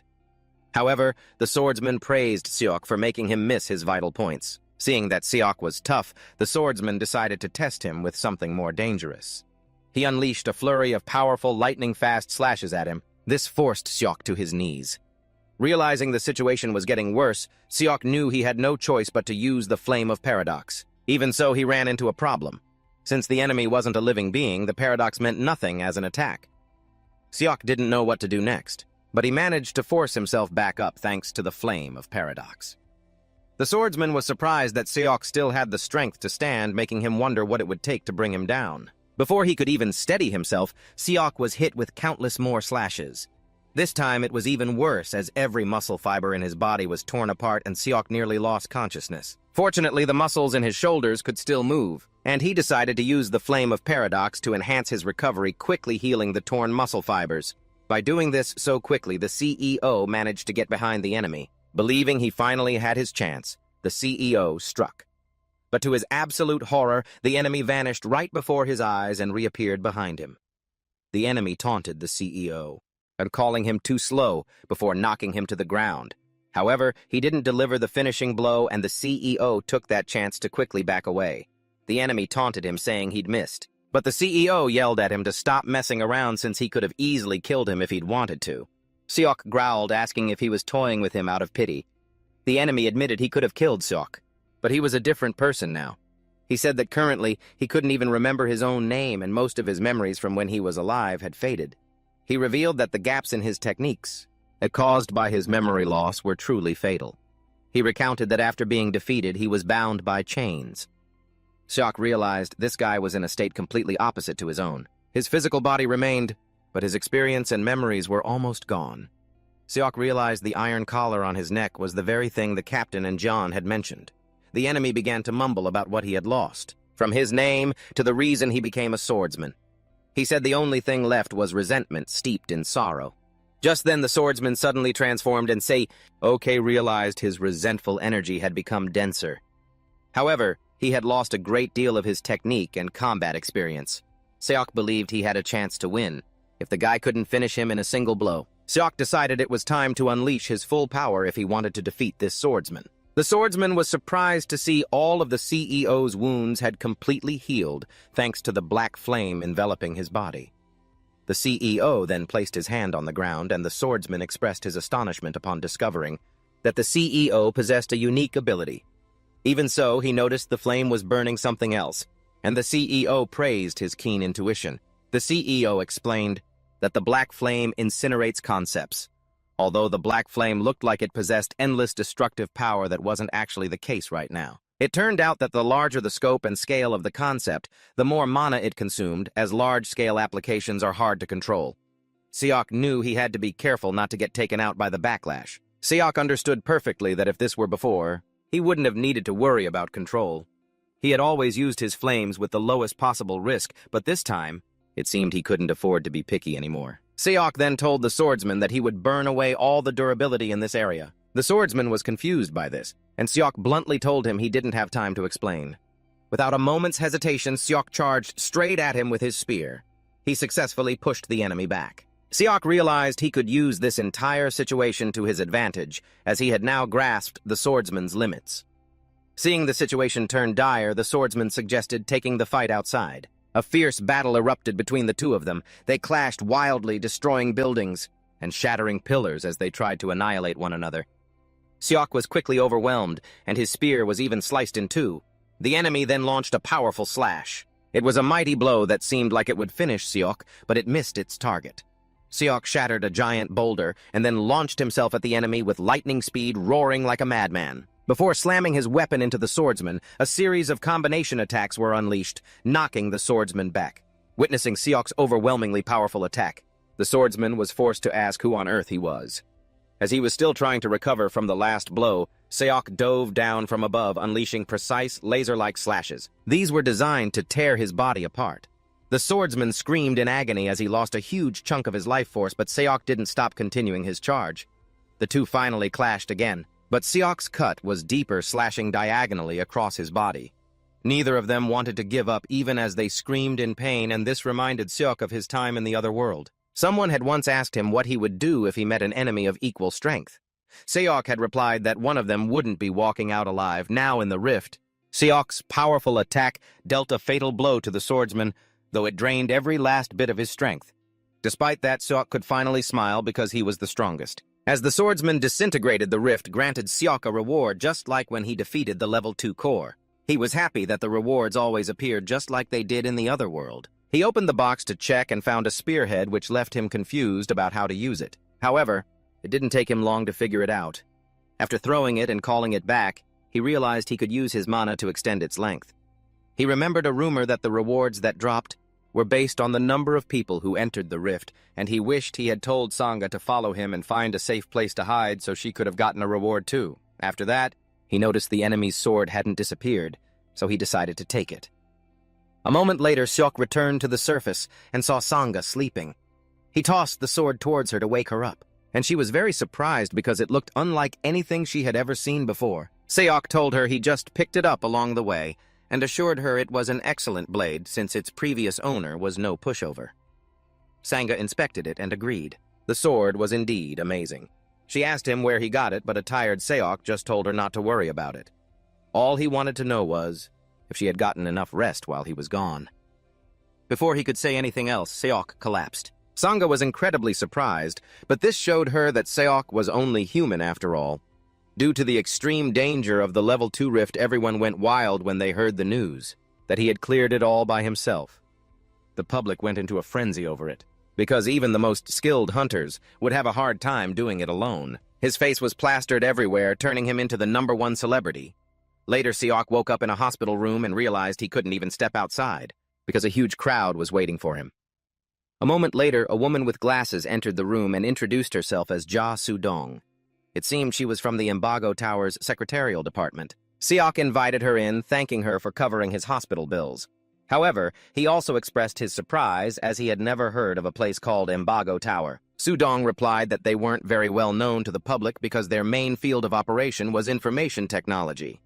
However, the swordsman praised Seok for making him miss his vital points. Seeing that Seok was tough, the swordsman decided to test him with something more dangerous. He unleashed a flurry of powerful, lightning-fast slashes at him. This forced Seok to his knees. Realizing the situation was getting worse, Seok knew he had no choice but to use the Flame of Paradox. Even so, he ran into a problem. Since the enemy wasn't a living being, the paradox meant nothing as an attack. Seok didn't know what to do next, but he managed to force himself back up thanks to the Flame of Paradox. The swordsman was surprised that Seok still had the strength to stand, making him wonder what it would take to bring him down. Before he could even steady himself, Seok was hit with countless more slashes. This time it was even worse, as every muscle fiber in his body was torn apart and Seok nearly lost consciousness. Fortunately, the muscles in his shoulders could still move, and he decided to use the Flame of Paradox to enhance his recovery, quickly healing the torn muscle fibers. By doing this so quickly, the CEO managed to get behind the enemy. Believing he finally had his chance, the CEO struck. But to his absolute horror, the enemy vanished right before his eyes and reappeared behind him. The enemy taunted the CEO, and calling him too slow before knocking him to the ground. However, he didn't deliver the finishing blow, and the CEO took that chance to quickly back away. The enemy taunted him, saying he'd missed. But the CEO yelled at him to stop messing around, since he could have easily killed him if he'd wanted to. Seok growled, asking if he was toying with him out of pity. The enemy admitted he could have killed Seok, but he was a different person now. He said that currently he couldn't even remember his own name, and most of his memories from when he was alive had faded. He revealed that the gaps in his techniques, caused by his memory loss, were truly fatal. He recounted that after being defeated, he was bound by chains. Seok realized this guy was in a state completely opposite to his own. His physical body remained, but his experience and memories were almost gone. Seok realized the iron collar on his neck was the very thing the captain and John had mentioned. The enemy began to mumble about what he had lost, from his name to the reason he became a swordsman. He said the only thing left was resentment steeped in sorrow. Just then the swordsman suddenly transformed, and Seok realized his resentful energy had become denser. However, he had lost a great deal of his technique and combat experience. Seok believed he had a chance to win, if the guy couldn't finish him in a single blow. Seok decided it was time to unleash his full power if he wanted to defeat this swordsman. The swordsman was surprised to see all of the CEO's wounds had completely healed, thanks to the black flame enveloping his body. The CEO then placed his hand on the ground, and the swordsman expressed his astonishment upon discovering that the CEO possessed a unique ability. Even so, he noticed the flame was burning something else, and the CEO praised his keen intuition. The CEO explained that the black flame incinerates concepts. Although the black flame looked like it possessed endless destructive power, that wasn't actually the case right now. It turned out that the larger the scope and scale of the concept, the more mana it consumed, as large-scale applications are hard to control. Seok knew he had to be careful not to get taken out by the backlash. Seok understood perfectly that if this were before, he wouldn't have needed to worry about control. He had always used his flames with the lowest possible risk, but this time, it seemed he couldn't afford to be picky anymore. Seok then told the swordsman that he would burn away all the durability in this area. The swordsman was confused by this, and Seok bluntly told him he didn't have time to explain. Without a moment's hesitation, Seok charged straight at him with his spear. He successfully pushed the enemy back. Seok realized he could use this entire situation to his advantage, as he had now grasped the swordsman's limits. Seeing the situation turn dire, the swordsman suggested taking the fight outside. A fierce battle erupted between the two of them. They clashed wildly, destroying buildings and shattering pillars as they tried to annihilate one another. Seok was quickly overwhelmed, and his spear was even sliced in two. The enemy then launched a powerful slash. It was a mighty blow that seemed like it would finish Seok, but it missed its target. Seok shattered a giant boulder and then launched himself at the enemy with lightning speed, roaring like a madman. Before slamming his weapon into the swordsman, a series of combination attacks were unleashed, knocking the swordsman back. Witnessing Seok's overwhelmingly powerful attack, the swordsman was forced to ask who on earth he was. As he was still trying to recover from the last blow, Seok dove down from above, unleashing precise, laser-like slashes. These were designed to tear his body apart. The swordsman screamed in agony as he lost a huge chunk of his life force, but Seok didn't stop continuing his charge. The two finally clashed again, but Seok's cut was deeper, slashing diagonally across his body. Neither of them wanted to give up even as they screamed in pain, and this reminded Seok of his time in the other world. Someone had once asked him what he would do if he met an enemy of equal strength. Seok had replied that one of them wouldn't be walking out alive. Now in the rift, Seok's powerful attack dealt a fatal blow to the swordsman, though it drained every last bit of his strength. Despite that, Seok could finally smile because he was the strongest. As the swordsman disintegrated, the rift granted Seok a reward just like when he defeated the level 2 core. He was happy that the rewards always appeared just like they did in the other world. He opened the box to check and found a spearhead, which left him confused about how to use it. However, it didn't take him long to figure it out. After throwing it and calling it back, he realized he could use his mana to extend its length. He remembered a rumor that the rewards that dropped were based on the number of people who entered the rift, and he wished he had told Sangha to follow him and find a safe place to hide so she could have gotten a reward too. After that, he noticed the enemy's sword hadn't disappeared, so he decided to take it. A moment later, Seok returned to the surface and saw Sangha sleeping. He tossed the sword towards her to wake her up, and she was very surprised because it looked unlike anything she had ever seen before. Seok told her he just picked it up along the way and assured her it was an excellent blade since its previous owner was no pushover. Sangha inspected it and agreed. The sword was indeed amazing. She asked him where he got it, but a tired Seok just told her not to worry about it. All he wanted to know was if she had gotten enough rest while he was gone. Before he could say anything else, Seok collapsed. Sangha was incredibly surprised, but this showed her that Seok was only human after all. Due to the extreme danger of the level 2 rift, everyone went wild when they heard the news that he had cleared it all by himself. The public went into a frenzy over it, because even the most skilled hunters would have a hard time doing it alone. His face was plastered everywhere, turning him into the #1 celebrity. Later, Seok woke up in a hospital room and realized he couldn't even step outside, because a huge crowd was waiting for him. A moment later, a woman with glasses entered the room and introduced herself as Ja Sudong. It seemed she was from the Embago Tower's secretarial department. Seok invited her in, thanking her for covering his hospital bills. However, he also expressed his surprise as he had never heard of a place called Embago Tower. Sudong replied that they weren't very well known to the public because their main field of operation was information technology.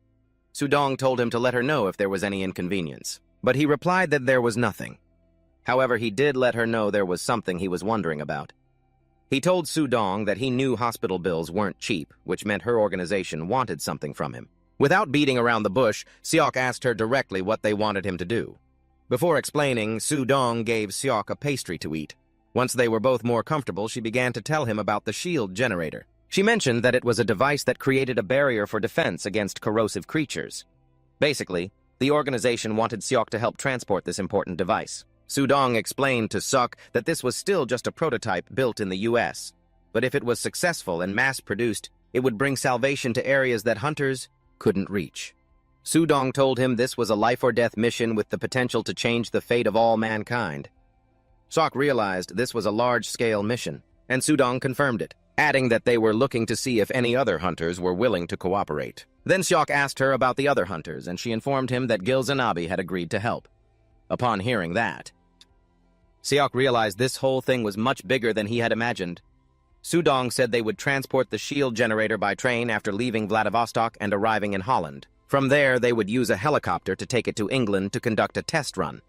Sudong told him to let her know if there was any inconvenience, but he replied that there was nothing. However, he did let her know there was something he was wondering about. He told Sudong that he knew hospital bills weren't cheap, which meant her organization wanted something from him. Without beating around the bush, Seok asked her directly what they wanted him to do. Before explaining, Sudong gave Seok a pastry to eat. Once they were both more comfortable, she began to tell him about the shield generator. She mentioned that it was a device that created a barrier for defense against corrosive creatures. Basically, the organization wanted Seok to help transport this important device. Sudong explained to Seok that this was still just a prototype built in the US, but if it was successful and mass-produced, it would bring salvation to areas that hunters couldn't reach. Sudong told him this was a life-or-death mission with the potential to change the fate of all mankind. Seok realized this was a large-scale mission, and Sudong confirmed it, adding that they were looking to see if any other hunters were willing to cooperate. Then Seok asked her about the other hunters, and she informed him that Gil Zanabi had agreed to help. Upon hearing that, Seok realized this whole thing was much bigger than he had imagined. Sudong said they would transport the shield generator by train after leaving Vladivostok and arriving in Holland. From there, they would use a helicopter to take it to England to conduct a test run.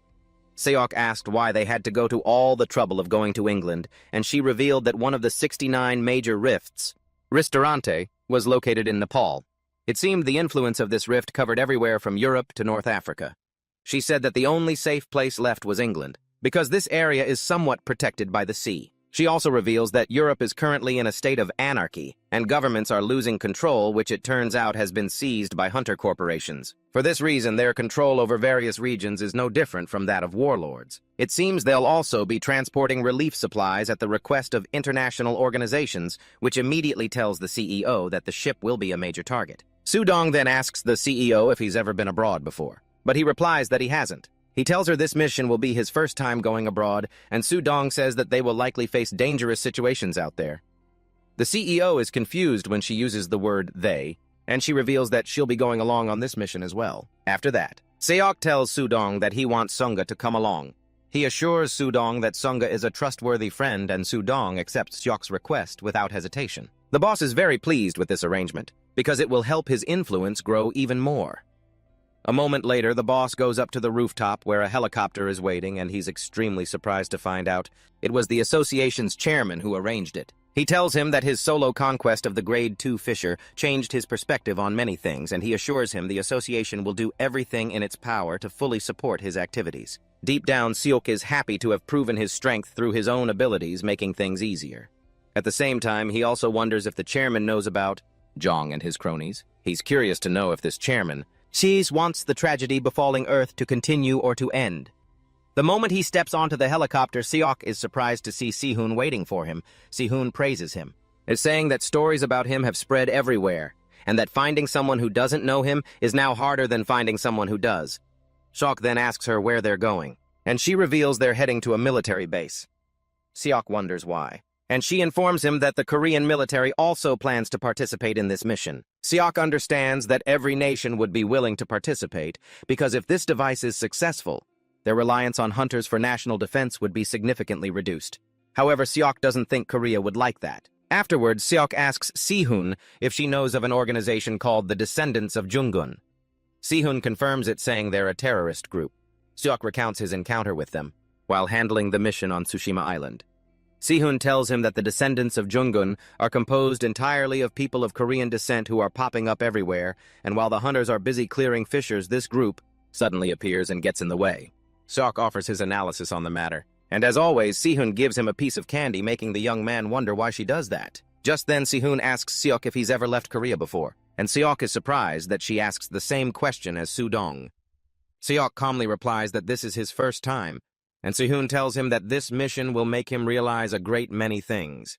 Seok asked why they had to go to all the trouble of going to England, and she revealed that one of the 69 major rifts, Ristorante, was located in Nepal. It seemed the influence of this rift covered everywhere from Europe to North Africa. She said that the only safe place left was England, because this area is somewhat protected by the sea. She also reveals that Europe is currently in a state of anarchy, and governments are losing control, which it turns out has been seized by hunter corporations. For this reason, their control over various regions is no different from that of warlords. It seems they'll also be transporting relief supplies at the request of international organizations, which immediately tells the CEO that the ship will be a major target. Sudong then asks the CEO if he's ever been abroad before, but he replies that he hasn't. He tells her this mission will be his first time going abroad, and Sudong says that they will likely face dangerous situations out there. The CEO is confused when she uses the word they, and she reveals that she'll be going along on this mission as well. After that, Seok tells Sudong that he wants Sunga to come along. He assures Sudong that Sunga is a trustworthy friend, and Sudong accepts Seok's request without hesitation. The boss is very pleased with this arrangement, because it will help his influence grow even more. A moment later, the boss goes up to the rooftop where a helicopter is waiting, and he's extremely surprised to find out it was the association's chairman who arranged it. He tells him that his solo conquest of the Grade 2 Fisher changed his perspective on many things, and he assures him the association will do everything in its power to fully support his activities. Deep down, Seok is happy to have proven his strength through his own abilities, making things easier. At the same time, he also wonders if the chairman knows about Jong and his cronies. He's curious to know if this chairman wants the tragedy befalling Earth to continue or to end. The moment he steps onto the helicopter, Seok is surprised to see Sihun waiting for him. Sihun praises him, saying that stories about him have spread everywhere, and that finding someone who doesn't know him is now harder than finding someone who does. Seok then asks her where they're going, and she reveals they're heading to a military base. Seok wonders why, and she informs him that the Korean military also plans to participate in this mission. Seok understands that every nation would be willing to participate, because if this device is successful, their reliance on hunters for national defense would be significantly reduced. However, Seok doesn't think Korea would like that. Afterwards, Seok asks Sihun if she knows of an organization called the Descendants of Jungun. Sihun confirms it, saying they're a terrorist group. Seok recounts his encounter with them while handling the mission on Tsushima Island. Sihun tells him that the Descendants of Jungun are composed entirely of people of Korean descent who are popping up everywhere, and while the hunters are busy clearing fissures, this group suddenly appears and gets in the way. Seok offers his analysis on the matter, and as always, Sihun gives him a piece of candy, making the young man wonder why she does that. Just then, Sihun asks Seok if he's ever left Korea before, and Seok is surprised that she asks the same question as Sudong. Seok calmly replies that this is his first time, and Sihun tells him that this mission will make him realize a great many things.